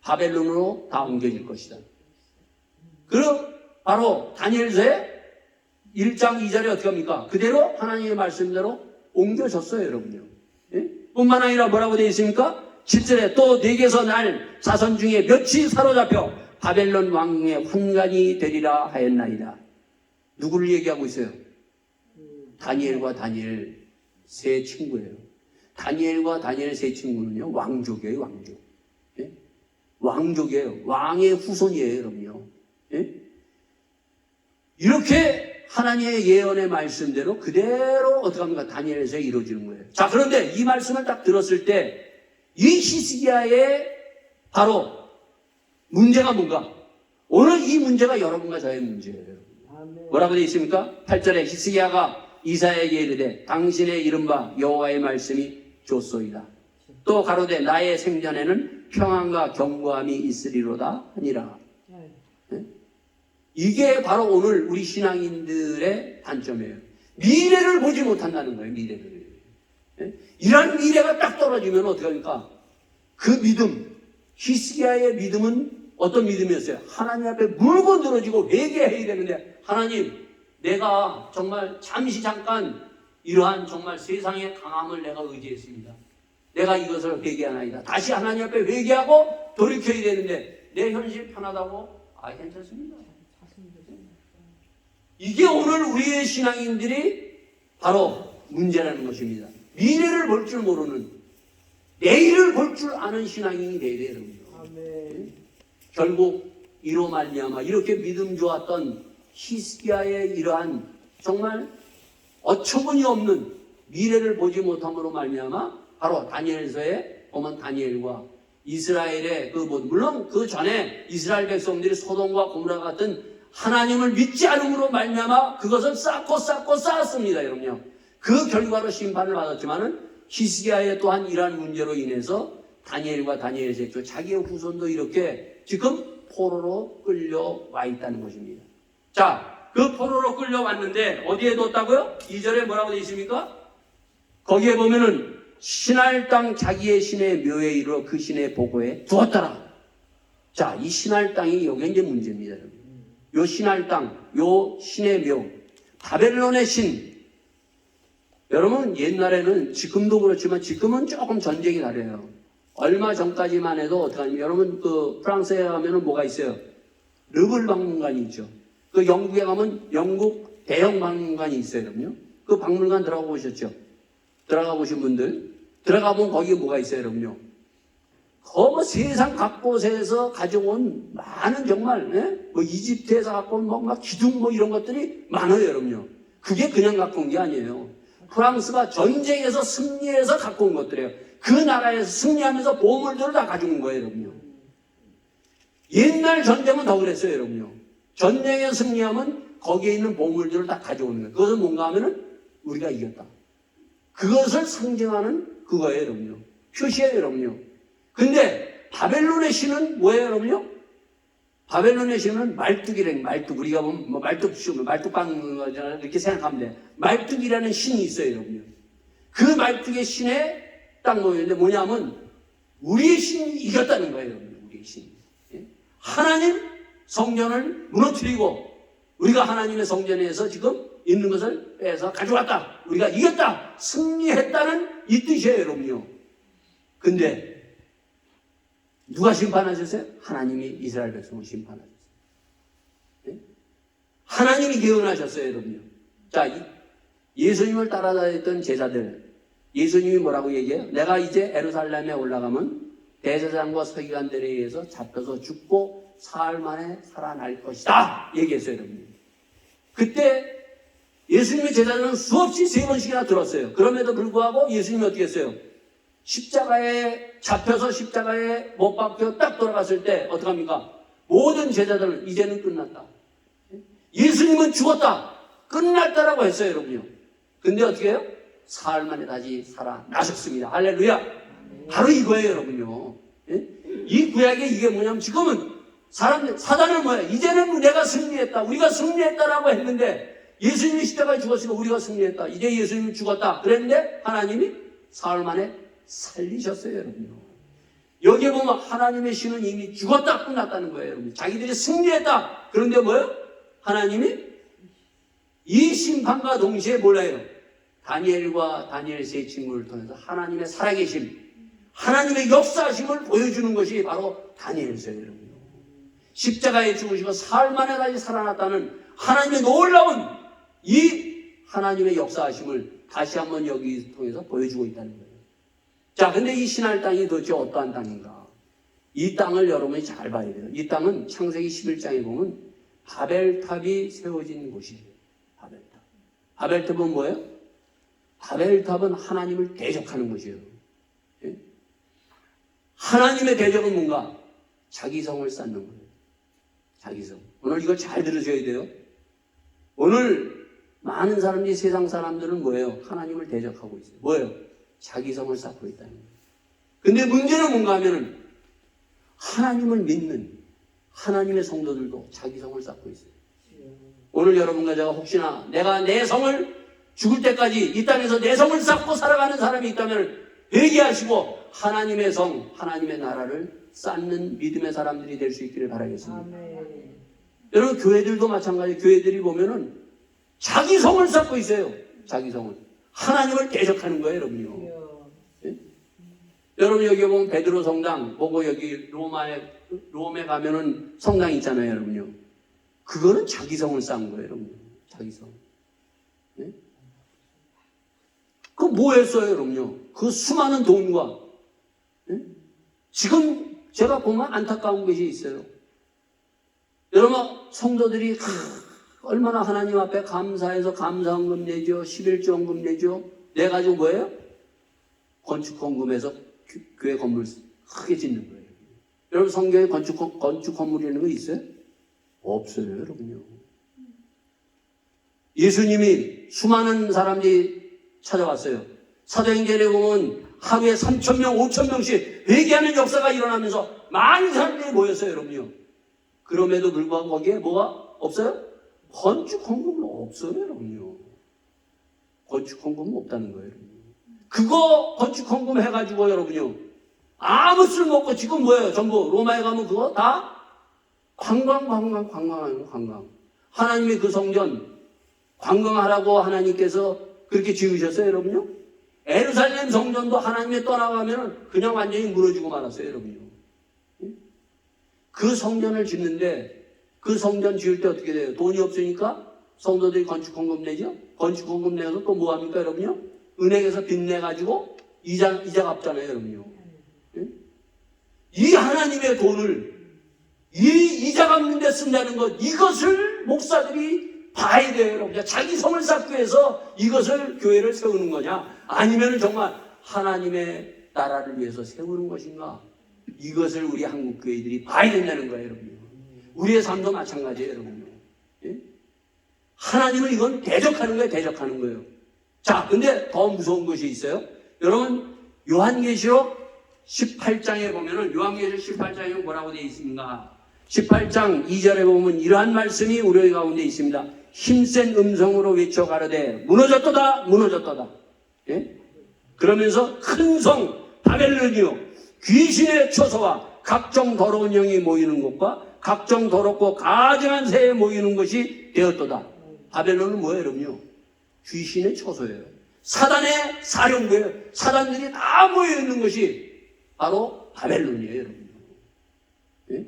바벨론으로 다 옮겨질 것이다. 그럼 바로 다니엘서의 1장 2절에 어떻게 합니까? 그대로 하나님의 말씀대로 옮겨졌어요, 여러분요. 예? 뿐만 아니라 뭐라고 되어 있습니까? 7절에 또 내게서 날 자손 중에 몇이 사로잡혀 바벨론 왕의 환관이 되리라 하였나이다. 누구를 얘기하고 있어요? 다니엘과 다니엘 세 친구예요. 다니엘과 다니엘 세 친구는요, 왕족이에요, 왕족. 예? 왕족이에요. 왕의 후손이에요, 여러분요. 예? 이렇게 하나님의 예언의 말씀대로 그대로 어떻게 합니까? 다니엘에서 이루어지는 거예요. 자, 그런데 이 말씀을 딱 들었을 때 이 히스기야의 바로 문제가 뭔가? 오늘 이 문제가 여러분과 저의 문제예요. 뭐라고 되어 있습니까? 8절에 히스기야가 이사야에게 이르되 당신의 이른바 여호와의 말씀이 좋소이다. 또 가로되 나의 생전에는 평안과 견고함이 있으리로다 하니라. 네? 이게 바로 오늘 우리 신앙인들의 단점이에요. 미래를 보지 못한다는 거예요. 미래를. 네? 이런 미래가 딱 떨어지면 어떻게 합니까? 그 믿음, 히스기야의 믿음은 어떤 믿음이었어요? 하나님 앞에 물고 늘어지고 회개해야 되는데 하나님, 내가 정말 잠깐 이러한 정말 세상의 강함을 내가 의지했습니다. 내가 이것을 회개하나이다. 다시 하나님 앞에 회개하고 돌이켜야 되는데 내 현실 편하다고? 괜찮습니다. 이게 오늘 우리의 신앙인들이 바로 문제라는 것입니다. 미래를 볼 줄 모르는, 내일을 볼 줄 아는 신앙인이 돼야 돼요, 여러분. 결국 이로 말미암아 이렇게 믿음 좋았던 히스기야의 이러한 정말 어처구니 없는 미래를 보지 못함으로 말미암아 바로 다니엘서에 보면 다니엘과 이스라엘의 물론 그 전에 이스라엘 백성들이 소돔과 고모라 같은 하나님을 믿지 않음으로 말미암아 그것을 쌓고 쌓았습니다, 여러분요. 그 결과로 심판을 받았지만은 히스기야의 또한 이러한 문제로 인해서 다니엘과 다니엘의 제초 자기의 후손도 이렇게 지금 포로로 끌려와 있다는 것입니다. 자, 그 포로로 끌려왔는데 어디에 뒀다고요? 2절에 뭐라고 되어 있습니까? 거기에 보면은 신할 땅 자기의 신의 묘에 이르러 그 신의 보고에 두었더라. 자, 이 신할 땅이 여기 이제 문제입니다. 요 신할 땅, 요 신의 묘, 바벨론의 신. 여러분 옛날에는 지금도 그렇지만 지금은 조금 전쟁이 다르요. 얼마 전까지만 해도 어떻게 하냐면 여러분 그 프랑스에 가면은 뭐가 있어요? 르블 박물관이 있죠. 그 영국에 가면 영국 대형 박물관이 있어요, 여러분요. 그 박물관 들어가 보셨죠? 들어가 보신 분들 들어가 보면 거기에 뭐가 있어요, 여러분요? 뭐 세상 각곳에서 가져온 많은 정말 뭐 이집트에서 갖고 온 막 기둥 뭐 이런 것들이 많아요, 여러분요. 그게 그냥 갖고 온 게 아니에요. 프랑스가 전쟁에서 승리해서 갖고 온 것들이에요. 그 나라에서 승리하면서 보물들을 다 가져온 거예요, 여러분요. 옛날 전쟁은 더 그랬어요, 여러분요. 전쟁에 승리하면 거기에 있는 보물들을 다 가져오는 거예요. 그것은 뭔가 하면은 우리가 이겼다. 그것을 상징하는 그거예요, 여러분요. 표시예요, 여러분요. 근데 바벨론의 신은 뭐예요, 여러분요? 바벨론의 신은 말뚝이래요. 말뚝. 우리가 보면 뭐 말뚝방 이렇게 생각하면 돼. 말뚝이라는 신이 있어요, 여러분요. 그 말뚝의 신에 딱 모였는데 뭐냐면 우리의 신이 이겼다는 거예요, 여러분. 우리의 신이. 예? 하나님 성전을 무너뜨리고 우리가 하나님의 성전에서 지금 있는 것을 빼서 가져왔다. 우리가 이겼다. 승리했다는 이 뜻이에요, 여러분요. 근데 누가 심판하셨어요? 하나님이 이스라엘 백성을 심판하셨어요. 네? 하나님이 예언하셨어요, 여러분요. 자, 예수님을 따라다녔던 제자들, 예수님이 뭐라고 얘기해요? 내가 이제 예루살렘에 올라가면 대제사장과 서기관들에 의해서 잡혀서 죽고 사흘 만에 살아날 것이다 얘기했어요. 여러분. 그때 예수님의 제자들은 수없이 3번씩이나 들었어요. 그럼에도 불구하고 예수님이 어떻게 했어요? 십자가에 잡혀서 십자가에 못 박혀 딱 돌아갔을 때 어떡합니까? 모든 제자들은 이제는 끝났다. 예수님은 죽었다. 끝났다라고 했어요. 여러분요. 근데 어떻게 해요? 사흘 만에 다시 살아나셨습니다. 할렐루야. 바로 이거예요. 여러분요. 이 구약에 이게 뭐냐면 지금은 사단은 뭐예요? 이제는 내가 승리했다. 우리가 승리했다라고 했는데 예수님이 십자가에 죽었으니까 우리가 승리했다. 이제 예수님이 죽었다. 그랬는데 하나님이 사흘 만에 살리셨어요. 여러분요. 여기에 보면 하나님의 신은 이미 죽었다 끝났다는 거예요. 여러분. 자기들이 승리했다. 그런데 뭐예요? 하나님이 이 심판과 동시에 몰라요. 다니엘과 다니엘 세 친구를 통해서 하나님의 살아계심, 하나님의 역사심을 보여주는 것이 바로 다니엘서예요. 여러분. 십자가에 죽으시고 사흘 만에 다시 살아났다는 하나님의 놀라운 이 하나님의 역사심을 다시 한번 여기 통해서 보여주고 있다는 거예요. 자, 근데 이 신할 땅이 도대체 어떠한 땅인가? 이 땅을 여러분이 잘 봐야 돼요. 이 땅은 창세기 11장에 보면 바벨탑이 세워진 곳이에요. 바벨탑. 바벨탑은 뭐예요? 바벨탑은 하나님을 대적하는 것이에요. 예? 하나님의 대적은 뭔가? 자기성을 쌓는 거예요. 자기성. 오늘 이거 잘 들으셔야 돼요. 오늘 많은 사람들이 세상 사람들은 뭐예요? 하나님을 대적하고 있어요. 뭐예요? 자기성을 쌓고 있다는 거예요. 근데 문제는 뭔가 하면은 하나님을 믿는 하나님의 성도들도 자기성을 쌓고 있어요. 오늘 여러분과 제가 혹시나 내가 내 성을 죽을 때까지 이 땅에서 내 성을 쌓고 살아가는 사람이 있다면 회개하시고 하나님의 성, 하나님의 나라를 쌓는 믿음의 사람들이 될 수 있기를 바라겠습니다. 아멘. 여러분 교회들도 마찬가지. 교회들이 보면은 자기성을 쌓고 있어요. 자기성을. 하나님을 대적하는 거예요, 여러분요. 예? 여러분 여기 보면 베드로 성당 보고 여기 롬에 가면은 성당 있잖아요, 여러분요. 그거는 자기성을 쌓은 거예요, 여러분. 자기성. 예? 그 뭐 했어요, 여러분요? 그 수많은 돈과 예? 지금 제가 보면 안타까운 것이 있어요. 여러분 성도들이 얼마나 하나님 앞에 감사해서 감사헌금 내죠. 11조헌금 내죠. 내가지고 뭐예요? 건축헌금에서 교회 건물 크게 짓는 거예요. 여러분 성경에 건축 건물이라는 거 있어요? 없어요, 여러분요. 예수님이 수많은 사람들이 찾아왔어요. 사도행전에 보면 하루에 3,000명, 5,000명씩 회개하는 역사가 일어나면서 많은 사람들이 모였어요, 여러분요. 그럼에도 불구하고 거기에 뭐가 없어요? 건축헌금은 없어요, 여러분요. 건축헌금은 없다는 거예요, 여러분. 그거 건축헌금 해가지고 여러분요. 아무 쓸모없고 지금 뭐예요? 전부 로마에 가면 그거 다 관광. 하나님이 그 성전 관광하라고 하나님께서 그렇게 지으셨어요, 여러분요. 예루살렘 성전도 하나님이 떠나가면 그냥 완전히 무너지고 말았어요, 여러분요. 그 성전을 짓는데 그 성전 지을 때 어떻게 돼요? 돈이 없으니까 성도들이 건축헌금 내죠? 건축헌금 내서 또 뭐 합니까, 여러분요? 은행에서 빚 내가지고 이자 갚잖아요, 여러분요. 이 하나님의 돈을 이 이자 갚는 데 쓴다는 것, 이것을 목사들이 봐야 돼요, 여러분. 자기 성을 쌓기 위해서 이것을 교회를 세우는 거냐? 아니면 정말 하나님의 나라를 위해서 세우는 것인가? 이것을 우리 한국 교회들이 봐야 된다는 거예요, 여러분. 우리의 삶도 마찬가지예요, 여러분. 예? 하나님은 이건 대적하는 거예요, 대적하는 거예요. 자, 근데 더 무서운 것이 있어요. 여러분, 요한계시록 18장에 보면은, 요한계시록 18장에 뭐라고 되어 있습니까? 18장 2절에 보면 이러한 말씀이 우리 가운데 있습니다. 힘센 음성으로 외쳐 가로되 무너졌도다, 무너졌도다. 예? 그러면서 큰 성 바벨론이요, 귀신의 처소와 각종 더러운 영이 모이는 곳과 각종 더럽고 가증한 새에 모이는 것이 되었도다. 바벨론은 뭐예요, 여러분요? 귀신의 처소예요. 사단의 사령부예요. 사단들이 다 모여있는 것이 바로 바벨론이에요, 여러분. 예?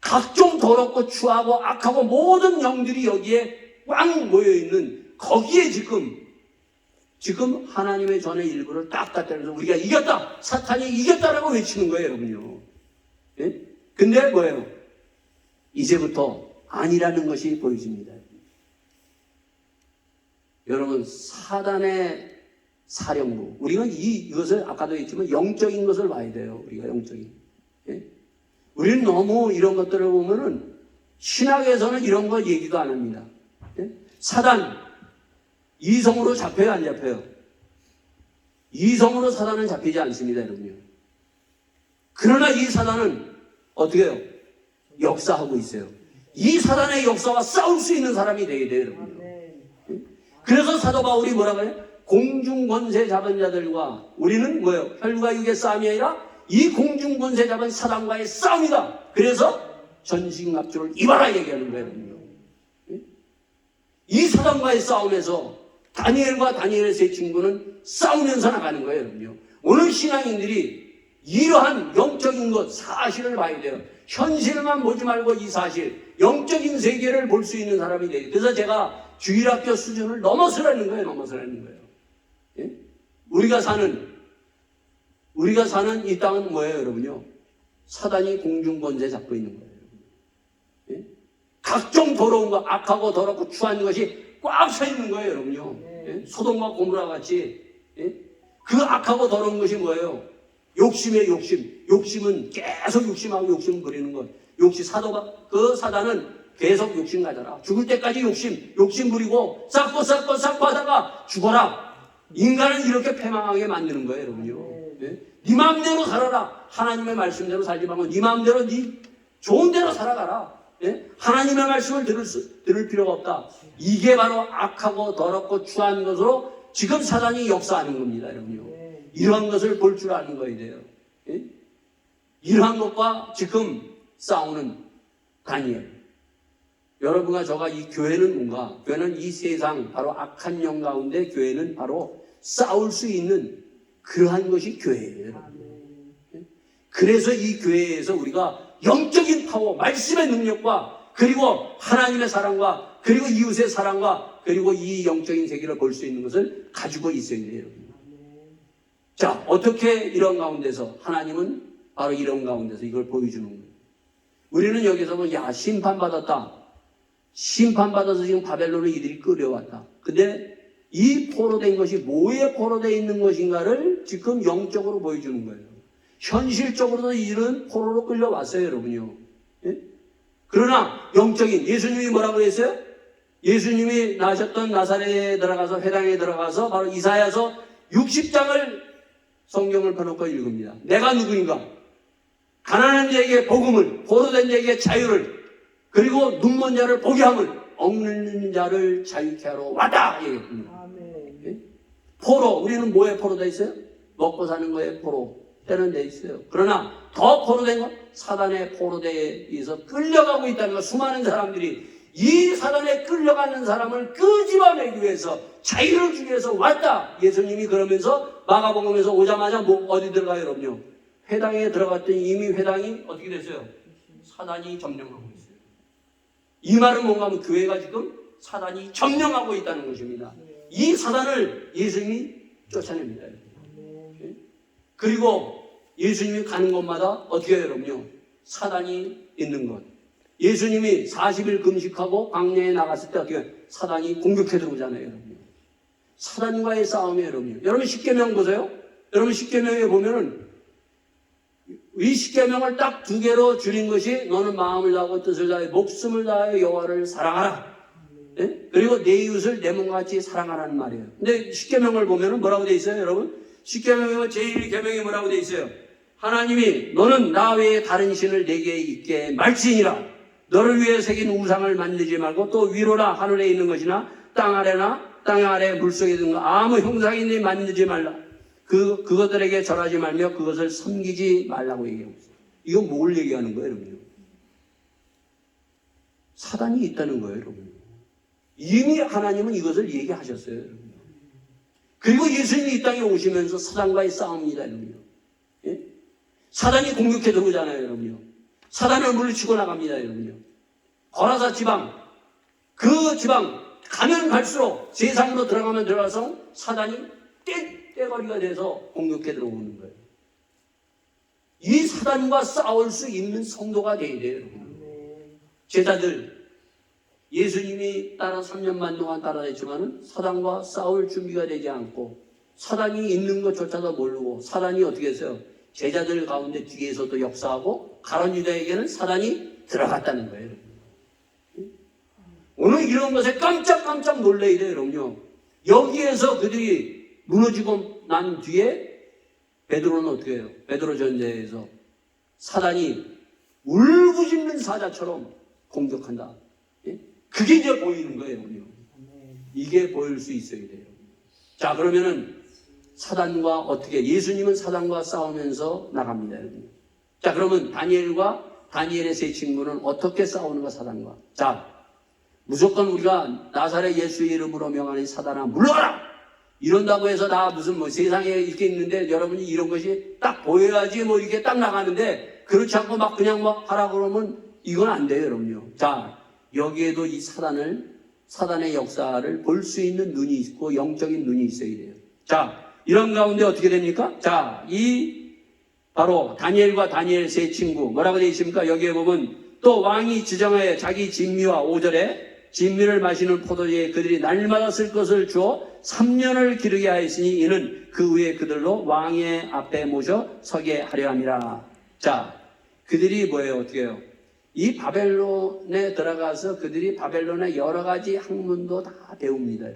각종 더럽고 추하고 악하고 모든 영들이 여기에 꽉 모여있는 거기에 지금 지금 하나님의 전의 일부를 딱 갖다 대서 우리가 이겼다! 사탄이 이겼다라고 외치는 거예요, 여러분요. 예? 근데 뭐예요? 이제부터 아니라는 것이 보여집니다. 여러분, 사단의 사령부. 우리가 이것을 아까도 했지만 영적인 것을 봐야 돼요. 우리가 영적인. 예? 우리는 너무 이런 것들을 보면은 신학에서는 이런 거 얘기도 안 합니다. 예? 사단, 이성으로 잡혀요, 안 잡혀요? 이성으로 사단은 잡히지 않습니다, 여러분요. 그러나 이 사단은 어떻게 해요? 역사하고 있어요. 이 사단의 역사와 싸울 수 있는 사람이 되어야 돼요, 여러분요. 그래서 사도 바울이 뭐라고 해요? 공중권세 잡은 자들과 우리는 뭐예요? 혈과 육의 싸움이 아니라 이 공중권세 잡은 사단과의 싸움이다. 그래서 전신갑주를 입어라 얘기하는 거예요. 이 사단과의 싸움에서 다니엘과 다니엘의 세 친구는 싸우면서 나가는 거예요. 여러분요. 오늘 신앙인들이 이러한 영적인 것, 사실을 봐야 돼요. 현실만 보지 말고 이 사실, 영적인 세계를 볼 수 있는 사람이 돼요. 그래서 제가 주일학교 수준을 넘어서라는 거예요. 넘어서라는 거예요. 예? 우리가 사는 이 땅은 뭐예요, 여러분요? 사단이 공중권세 잡고 있는 거예요. 예? 각종 더러운 거, 악하고 더럽고 추한 것이 꽉 차 있는 거예요, 여러분요. 예? 소돔과 고모라 같이. 예? 그 악하고 더러운 것이 뭐예요? 욕심이에요, 욕심. 욕심은 계속 욕심하고 욕심 부리는 것. 욕심, 그 사단은 계속 욕심 가져라. 죽을 때까지 욕심 부리고 쌓고 하다가 죽어라. 인간은 이렇게 패망하게 만드는 거예요, 여러분요. 네 마음대로 살아라. 하나님의 말씀대로 살지 말고 네 마음대로 네 좋은 대로 살아가라. 네? 하나님의 말씀을 들을 필요가 없다. 이게 바로 악하고 더럽고 추한 것으로 지금 사단이 역사하는 겁니다, 여러분요. 이러한 것을 볼 줄 아는 거야 돼요. 네? 이러한 것과 지금 싸우는 다니엘. 여러분과 저가 이 교회는 뭔가? 교회는 이 세상 바로 악한 영 가운데 교회는 바로 싸울 수 있는 그러한 것이 교회예요. 여러분. 그래서 이 교회에서 우리가 영적인 파워, 말씀의 능력과 그리고 하나님의 사랑과 그리고 이웃의 사랑과 그리고 이 영적인 세계를 볼 수 있는 것을 가지고 있어야 돼요. 여러분. 자, 어떻게 이런 가운데서 하나님은 바로 이런 가운데서 이걸 보여주는 거예요. 우리는 여기서 보면 야, 심판받았다. 심판받아서 지금 바벨론을 이들이 끌어왔다. 근데 이 포로된 것이 뭐에 포로되어 있는 것인가를 지금 영적으로 보여주는 거예요. 현실적으로도 이들은 포로로 끌려왔어요, 여러분요. 예? 그러나 영적인 예수님이 뭐라고 했어요? 예수님이 나셨던 나사렛에 들어가서 회당에 들어가서 바로 이사야서 60장을 성경을 펴놓고 읽습니다. 내가 누구인가? 가난한 자에게 복음을, 포로된 자에게 자유를, 그리고 눈먼 자를 보게 함을, 억눌린 자를 자유케 하러 왔다 얘기했습니다. 예? 포로, 우리는 뭐에 포로되어 있어요? 먹고 사는 거에 포로 때는 돼 있어요. 그러나 더 포로된 건 사단의 포로대에 의해서 끌려가고 있다는 거. 수많은 사람들이 이 사단에 끌려가는 사람을 끄집어내기 위해서 자유를 주기 위해서 왔다. 예수님이 그러면서 마가복음에서 오자마자 어디 들어가요, 여러분요? 회당에 들어갔더니 이미 회당이 어떻게 됐어요? 사단이 점령하고 있어요. 이 말은 뭔가 하면 교회가 지금 사단이 점령하고 있다는 것입니다. 이 사단을 예수님이 쫓아냅니다. 그리고 예수님이 가는 곳마다 어떻게 해요, 여러분요? 사단이 있는 것. 예수님이 40일 금식하고 광야에 나갔을 때 어떻게 해요? 사단이 공격해 들어오잖아요, 여러분요. 사단과의 싸움이에요, 여러분요. 여러분 십계명 보세요. 여러분 십계명에 보면은 이 십계명을 딱 2개로 줄인 것이 너는 마음을 다하고 뜻을 다해 목숨을 다하여 여호와를 사랑하라. 네? 그리고 내 이웃을 내 몸같이 사랑하라는 말이에요. 근데 십계명을 보면은 뭐라고 돼 있어요, 여러분? 십계명의 제1계명이 뭐라고 돼 있어요? 하나님이 너는 나 외에 다른 신을 내게 있게 말지니라. 너를 위해 새긴 우상을 만들지 말고 또 위로나 하늘에 있는 것이나 땅 아래나 땅 아래 물속에 있는 거 아무 형상이니 만들지 말라. 그것들에게 절하지 말며 그것을 섬기지 말라고 얘기하고 있어요. 이건 뭘 얘기하는 거예요, 여러분? 사단이 있다는 거예요, 여러분. 이미 하나님은 이것을 얘기하셨어요, 여러분. 그리고 예수님이 이 땅에 오시면서 사단과의 싸움입니다, 여러분. 예? 사단이 공격해 들어오잖아요, 여러분요. 사단을 물리치고 나갑니다, 여러분요. 거라사 지방, 그 지방 가면 갈수록 세상으로 들어가면 들어가서 사단이 떼거리가 돼서 공격해 들어오는 거예요. 이 사단과 싸울 수 있는 성도가 돼야 돼요. 제자들, 예수님이 따라 3년 반 동안 따라다녔지만은 사단과 싸울 준비가 되지 않고 사단이 있는 것조차도 모르고 사단이 어떻게 했어요? 제자들 가운데 뒤에서도 역사하고 가룟 유다에게는 사단이 들어갔다는 거예요. 오늘 이런 것에 깜짝 놀라야 돼요, 여러분요. 여기에서 그들이 무너지고 난 뒤에 베드로는 어떻게 해요? 베드로 전서에서 사단이 울부짖는 사자처럼 공격한다. 그게 이제 보이는 거예요, 여러분요. 이게 보일 수 있어야 돼요. 자, 그러면은 사단과 어떻게, 예수님은 사단과 싸우면서 나갑니다, 여러분. 자, 그러면 다니엘의 세 친구는 어떻게 싸우는가, 사단과. 자, 무조건 우리가 나사렛 예수의 이름으로 명하는 사단아 물러가라! 이런다고 해서 나 무슨 뭐 세상에 이렇게 있는데 여러분이 이런 것이 딱 보여야지 뭐 이렇게 딱 나가는데 그렇지 않고 막 그냥 막 하라 그러면 이건 안 돼요, 여러분요. 자, 여기에도 이 사단의 역사를 볼 수 있는 눈이 있고 영적인 눈이 있어야 돼요. 자, 이런 가운데 어떻게 됩니까? 자, 바로 다니엘과 다니엘 세 친구 뭐라고 되어 있습니까? 여기에 보면 또 왕이 지정하여 자기 진미와 5절에 진미를 마시는 포도주에 그들이 날마다 쓸 것을 주어 3년을 기르게 하였으니 이는 그 후에 그들로 왕의 앞에 모셔 서게 하려 함이라. 자, 그들이 뭐예요? 어떻게 해요? 이 바벨론에 들어가서 그들이 바벨론의 여러 가지 학문도 다 배웁니다.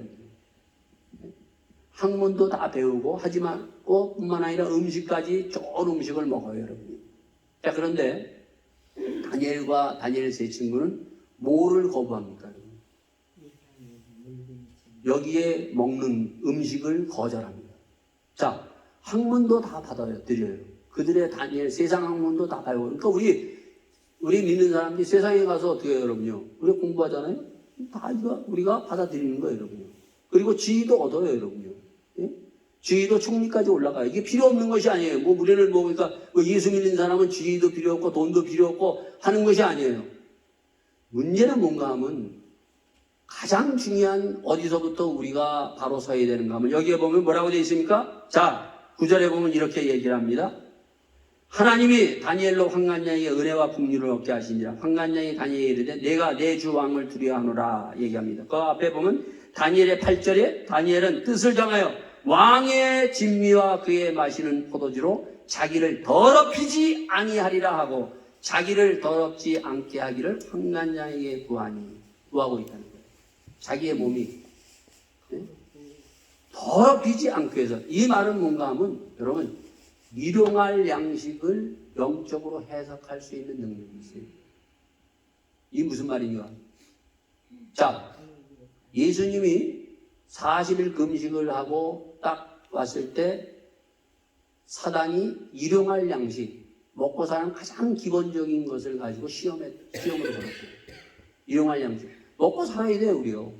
학문도 다 배우고 하지만 뿐만 아니라 음식까지 좋은 음식을 먹어요, 여러분. 자, 그런데 다니엘과 다니엘 세 친구는 뭐를 거부합니까? 여기에 먹는 음식을 거절합니다. 자, 학문도 다 드려요. 그들의 다니엘 세상 학문도 다 배워요. 그러니까 우리 믿는 사람들이 세상에 가서 어떻게 해요, 여러분요? 우리가 공부하잖아요? 다 우리가 받아들이는 거예요, 여러분요. 그리고 지위도 얻어요, 여러분요. 예? 지위도 총리까지 올라가요. 이게 필요 없는 것이 아니에요. 뭐 우리는 그러니까 예수 믿는 사람은 지위도 필요 없고 돈도 필요 없고 하는 것이 아니에요. 문제는 뭔가 하면 가장 중요한 어디서부터 우리가 바로 서야 되는가 하면 여기에 보면 뭐라고 되어 있습니까? 자, 9절에 보면 이렇게 얘기를 합니다. 하나님이 다니엘로 환관장에게 은혜와 긍휼을 얻게 하시니라. 환관장이 다니엘에 이르되 내가 내 주 왕을 두려워하노라 얘기합니다. 그 앞에 보면 다니엘의 8절에 다니엘은 뜻을 정하여 왕의 진미와 그의 마시는 포도주로 자기를 더럽히지 아니하리라 하고 자기를 더럽지 않게 하기를 환관장에게 구하고 있다는 거예요. 자기의 몸이 더럽히지 않게 해서 이 말은 뭔가 하면 여러분 일용할 양식을 영적으로 해석할 수 있는 능력이 있어요. 이게 무슨 말인가? 자, 예수님이 40일 금식을 하고 딱 왔을 때 사단이 일용할 양식, 먹고 사는 가장 기본적인 것을 가지고 시험으로 걸었어요. 일용할 양식. 먹고 살아야 돼요, 우리요.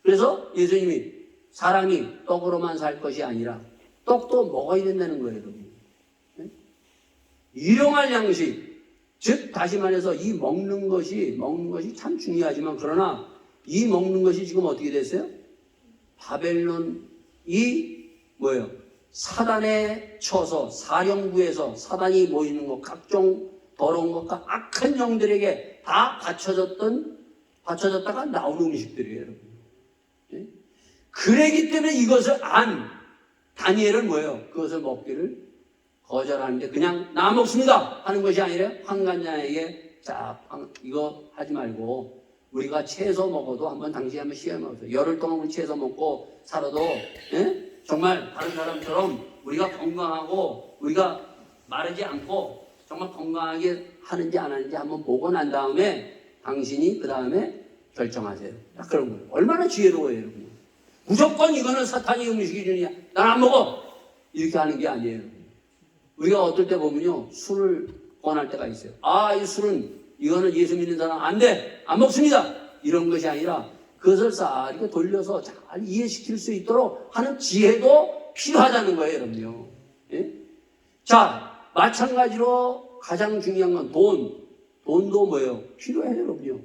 그래서 예수님이 사람이 떡으로만 살 것이 아니라 떡도 먹어야 된다는 거예요, 여러분. 일용할 양식, 즉 다시 말해서 이 먹는 것이 참 중요하지만 그러나 이 먹는 것이 지금 어떻게 됐어요? 바벨론이 뭐예요? 사단에 쳐서 사령부에서 사단이 모이는 것, 각종 더러운 것과 악한 영들에게 다 받쳐졌다가 나오는 음식들이에요, 여러분. 그러기 때문에 이것을 다니엘은 뭐예요? 그것을 먹기를 거절하는데 그냥 나 먹습니다 하는 것이 아니라 환관장에게 자, 이거 하지 말고 우리가 채소 먹어도 당신이 한번 시험해보세요. 열흘 동안 우리 채소 먹고 살아도 정말 다른 사람처럼 우리가 건강하고 우리가 마르지 않고 정말 건강하게 하는지 안 하는지 한번 보고 난 다음에 당신이 그 다음에 결정하세요. 딱 그런 거예요. 얼마나 지혜로워요, 여러분. 무조건 이거는 사탄이 음식이 주냐, 난 안 먹어! 이렇게 하는 게 아니에요. 우리가 어떨 때 보면요, 술을 권할 때가 있어요. 이거는 예수 믿는 사람 안 돼! 안 먹습니다! 이런 것이 아니라 그것을 싹 이렇게 돌려서 잘 이해시킬 수 있도록 하는 지혜도 필요하다는 거예요, 여러분요. 예? 자, 마찬가지로 가장 중요한 건 돈도 뭐예요? 필요해요, 여러분요.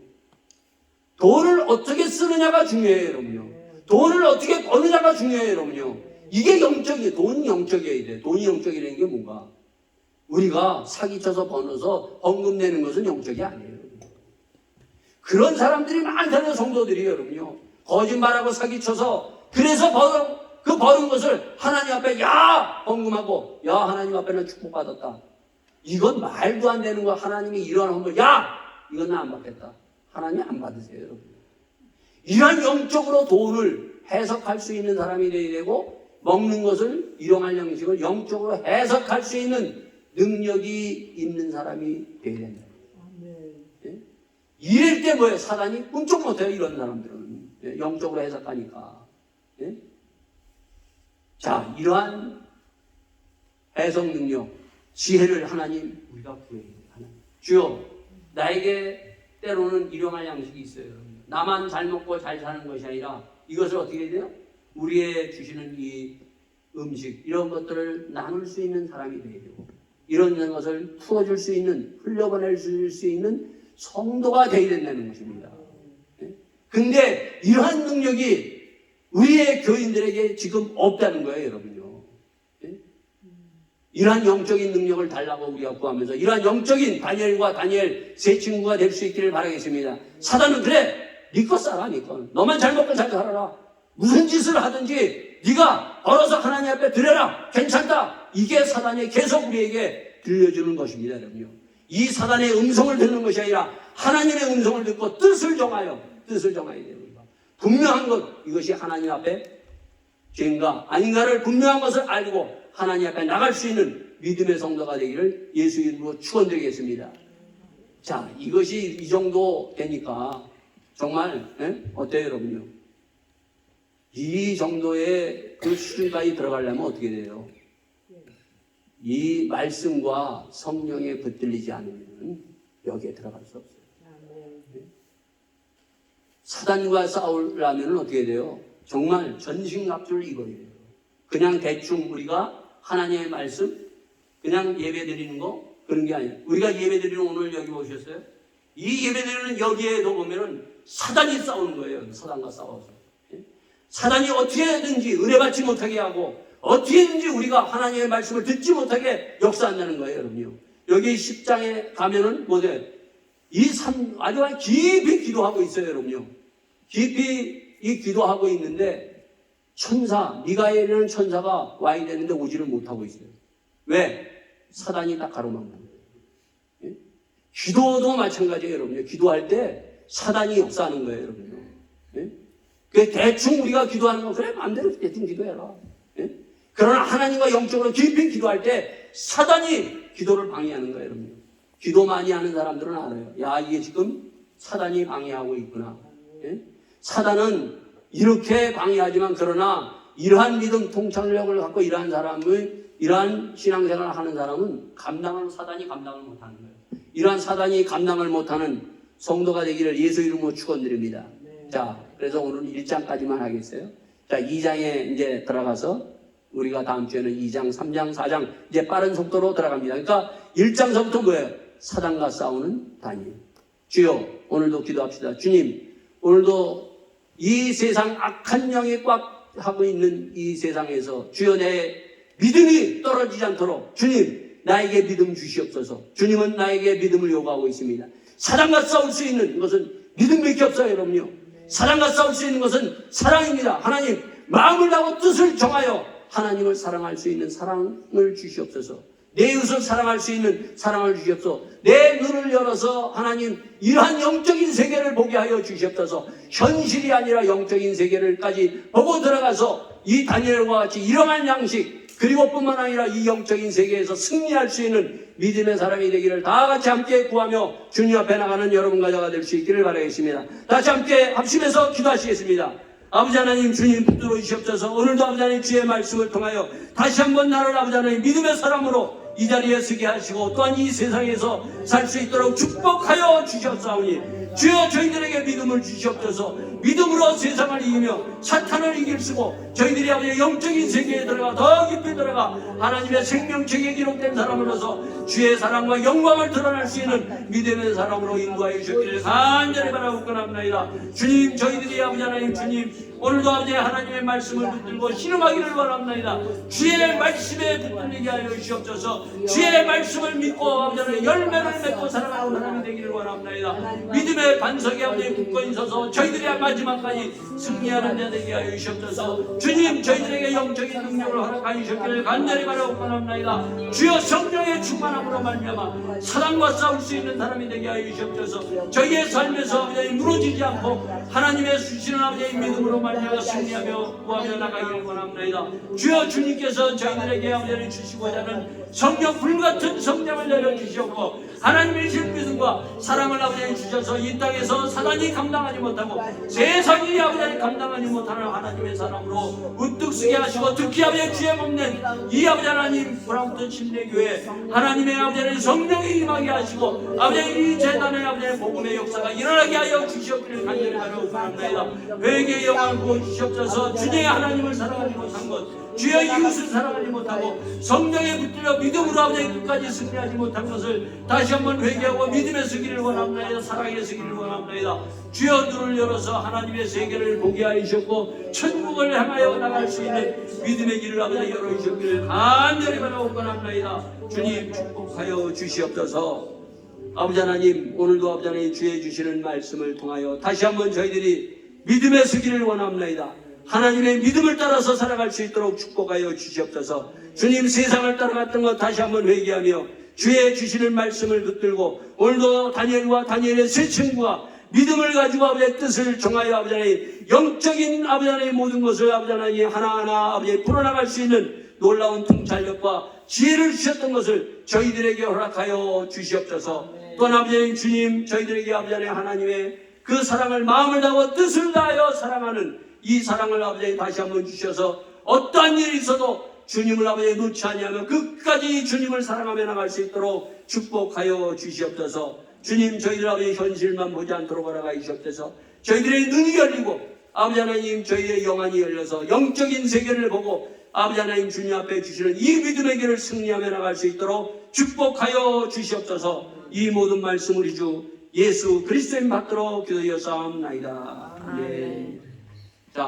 돈을 어떻게 쓰느냐가 중요해요, 여러분요. 돈을 어떻게 버느냐가 중요해요, 여러분요. 이게 영적이에요. 돈이 영적이어야 돼요. 돈이 영적이라는 게 뭔가? 우리가 사기쳐서 버너서 헌금 내는 것은 영적이 아니에요. 그런 사람들이 많다는 성도들이 여러분요. 거짓말하고 사기쳐서 그래서 버는 것을 하나님 앞에 야! 헌금하고 야! 하나님 앞에는 축복받았다. 이건 말도 안 되는 거. 하나님이 이러한 헌금 야! 이건 나 안 받겠다. 하나님 안 받으세요, 여러분. 이러한 영적으로 돈을 해석할 수 있는 사람이 되어야 되고 먹는 것을 일용할 양식을 영적으로 해석할 수 있는 능력이 있는 사람이 되어야 된다. 예? 이럴 때 뭐예요? 사단이 꿈쩍 못해요, 이런 사람들은. 예? 영적으로 해석하니까. 예? 자, 이러한 해석 능력, 지혜를 하나님 우리가 구해야 돼요. 하나님. 주여, 나에게 때로는 일용할 양식이 있어요. 나만 잘 먹고 잘 사는 것이 아니라 이것을 어떻게 해야 돼요? 우리의 주시는 이 음식 이런 것들을 나눌 수 있는 사람이 되어야 되고 이런 것을 풀어줄 수 있는 흘려보낼 수 있는 성도가 되어야 된다는 것입니다. 근데 이러한 능력이 우리의 교인들에게 지금 없다는 거예요, 여러분요. 이러한 영적인 능력을 달라고 우리가 구하면서 이러한 영적인 다니엘과 다니엘 세 친구가 될 수 있기를 바라겠습니다. 사단은 그래, 네 거 써라, 네 거. 너만 잘 먹고 잘 살아라. 무슨 짓을 하든지 네가 벌어서 하나님 앞에 드려라. 괜찮다. 이게 사단이 계속 우리에게 들려주는 것입니다, 여러분요. 이 사단의 음성을 듣는 것이 아니라 하나님의 음성을 듣고 뜻을 정해야 돼요. 분명한 것, 이것이 하나님 앞에 죄인가 아닌가를 분명한 것을 알고 하나님 앞에 나갈 수 있는 믿음의 성도가 되기를 예수 이름으로 축원드리겠습니다. 자, 이것이 이 정도 되니까 정말 어때요, 여러분요? 이 정도의 그 수준까지 들어가려면 어떻게 돼요? 이 말씀과 성령에 붙들리지 않으면 여기에 들어갈 수 없어요. 사단과 싸우려면 어떻게 돼요? 정말 전신갑주를 입어야 돼요. 그냥 대충 우리가 하나님의 말씀 그냥 예배 드리는 거 그런 게 아니에요. 우리가 예배 드리는 오늘 여기 오셨어요? 이 예배 드리는 여기에도 보면은 사단이 싸우는 거예요. 사단과 싸워서. 사단이 어떻게든지 은혜 받지 못하게 하고 어떻게든지 우리가 하나님의 말씀을 듣지 못하게 역사한다는 거예요, 여러분요. 여기 10장에 가면은 뭐죠? 아주 깊이 기도하고 있어요, 여러분요. 깊이 이 기도하고 있는데 천사, 미가엘이라는 천사가 와야 되는데 오지를 못하고 있어요. 왜? 사단이 딱 가로막는 거예요. 예? 기도도 마찬가지예요, 여러분요. 기도할 때 사단이 역사하는 거예요, 여러분요. 예? 그 대충 우리가 기도하는 거 그래 마음대로 대충 기도해라. 예? 그러나 하나님과 영적으로 깊이 기도할 때 사단이 기도를 방해하는 거예요, 여러분요. 기도 많이 하는 사람들은 알아요. 야, 이게 지금 사단이 방해하고 있구나. 예? 사단은 이렇게 방해하지만 그러나 이러한 믿음 통찰력을 갖고 이러한 신앙생활을 하는 사람은 사단이 감당을 못하는 거예요. 이러한 사단이 감당을 못하는 성도가 되기를 예수 이름으로 축원드립니다. 네. 자, 그래서 오늘 1장까지만 하겠어요. 자, 2장에 이제 들어가서 우리가 다음 주에는 2장, 3장, 4장 이제 빠른 속도로 들어갑니다. 그러니까 1장서부터 뭐예요? 사단과 싸우는 다니엘. 주여, 오늘도 기도합시다. 주님, 오늘도 이 세상 악한 영이 꽉 하고 있는 이 세상에서 주여 내 믿음이 떨어지지 않도록 주님 나에게 믿음 주시옵소서. 주님은 나에게 믿음을 요구하고 있습니다. 사랑과 싸울 수 있는 것은 믿음밖에 없어요, 여러분요. 사랑과 싸울 수 있는 것은 사랑입니다. 하나님 마음을 다하고 뜻을 정하여 하나님을 사랑할 수 있는 사랑을 주시옵소서. 내 이웃을 사랑할 수 있는 사랑을 주시옵소서. 내 눈을 열어서 하나님 이러한 영적인 세계를 보게 하여 주시옵소서. 현실이 아니라 영적인 세계를까지 보고 들어가서 이 다니엘과 같이 일용할 양식 그리고 뿐만 아니라 이 영적인 세계에서 승리할 수 있는 믿음의 사람이 되기를 다 같이 함께 구하며 주님 앞에 나가는 여러분과 저가 될 수 있기를 바라겠습니다. 다시 함께 합심해서 기도하시겠습니다. 아버지 하나님 주님 붙들어 주시옵소서. 오늘도 아버지 하나님 주의 말씀을 통하여 다시 한번 나를 아버지 하나님 믿음의 사람으로 이 자리에 서게 하시고 또한 이 세상에서 살 수 있도록 축복하여 주셨사오니 주여 저희들에게 믿음을 주시옵소서. 믿음으로 세상을 이기며 사탄을 이길 수고 저희들이 아버지 영적인 세계에 들어가 더 깊이 들어가 하나님의 생명책에 기록된 사람으로서 주의 사랑과 영광을 드러낼 수 있는 믿음의 사람으로 인도하여 주시기를 간절히 바라고 권합니다. 주님, 저희들이 아버지 하나님, 주님 오늘도 아버지 하나님의 말씀을 붙들고 신음하기를 원합니다. 주의 말씀에 붙들리게 하여 주시옵소서. 주의 말씀을 믿고 아버지 하나님 열매를 맺고 살아가는 사람이 되기를 원합니다. 믿음의 반석에 아버지 굳건히 서서 저희들이 마지막까지 승리하는 자 되게 하여 주시옵소서. 주님, 저희들에게 영적인 능력을 허락하여 주시기를 간절히 바라고 권합니다. 주여 성령의 충만함으로 말미암아 사단과 싸울 수 있는 사람이 되게 하여 주시옵소서. 저희의 삶에서 아버지 무너지지 않고 하나님의 수시는 아버지의 믿음으로 말미암아 승리하며 구하며 나가기를 원합니다. 주여, 주님께서 저희들에게 아버지를 주시고자 하는 성령 불같은 성령을 내려주시옵고 하나님의 신비승과 사랑을 아버지 주셔서 이 땅에서 사단이 감당하지 못하고 세상이 아버지 감당하지 못하는 하나님의 사람으로 우뚝 서게 하시고 특히 아버지 주에 먹는 이 아버지 하나님 브라운턴 침례교회 하나님의 아버지 성령이 임하게 하시고 아버지 이 재단의 아버지 복음의 역사가 일어나게 하여 주시옵기를 간절히 바라고 바랍니다. 회개의 영광을 부어주시옵소서. 주님의 하나님을 사랑하지 못한 것 주여 이웃을 사랑하지 못하고 성령에 붙들려 믿음으로 아버지 끝까지 승리하지 못한 것을 다시 한번 회개하고 믿음에 서기를 원합니다. 사랑에 서기를 원합니다. 주여 눈을 열어서 하나님의 세계를 보게 하여 주셨고 천국을 향하여 나갈 수 있는 믿음의 길을 아버지 열어주셨기를 간절히 바라고 원합니다. 주님 축복하여 주시옵소서. 아버지 하나님, 오늘도 아버지 하나님 주의 주시는 말씀을 통하여 다시 한번 저희들이 믿음에 서기를 원합니다. 하나님의 믿음을 따라서 살아갈 수 있도록 축복하여 주시옵소서. 주님, 세상을 따라갔던 것 다시 한번 회개하며 주의 주시는 말씀을 붙들고 오늘도 다니엘과 다니엘의 세 친구가 믿음을 가지고 아버지의 뜻을 정하여 아버지 하나님 영적인 아버지 하나님 모든 것을 아버지 하나님 하나하나 아버지 풀어나갈 수 있는 놀라운 통찰력과 지혜를 주셨던 것을 저희들에게 허락하여 주시옵소서. 또한 아버지 하나님 주님, 저희들에게 아버지 하나님 하나님의 그 사랑을 마음을 다하고 뜻을 다하여 사랑하는 이 사랑을 아버지 다시 한번 주셔서 어떠한 일이 있어도 주님을 아버지 놓지 아니하며 끝까지 주님을 사랑하며 나갈 수 있도록 축복하여 주시옵소서. 주님, 저희들 아버지 현실만 보지 않도록 허락하여 주시옵소서. 저희들의 눈이 열리고 아버지 하나님 저희의 영안이 열려서 영적인 세계를 보고 아버지 하나님 주님 앞에 주시는 이 믿음의 길을 승리하며 나갈 수 있도록 축복하여 주시옵소서. 이 모든 말씀 우리 주 예수 그리스도인 받들어 기도하여 싸움나이다. 아멘.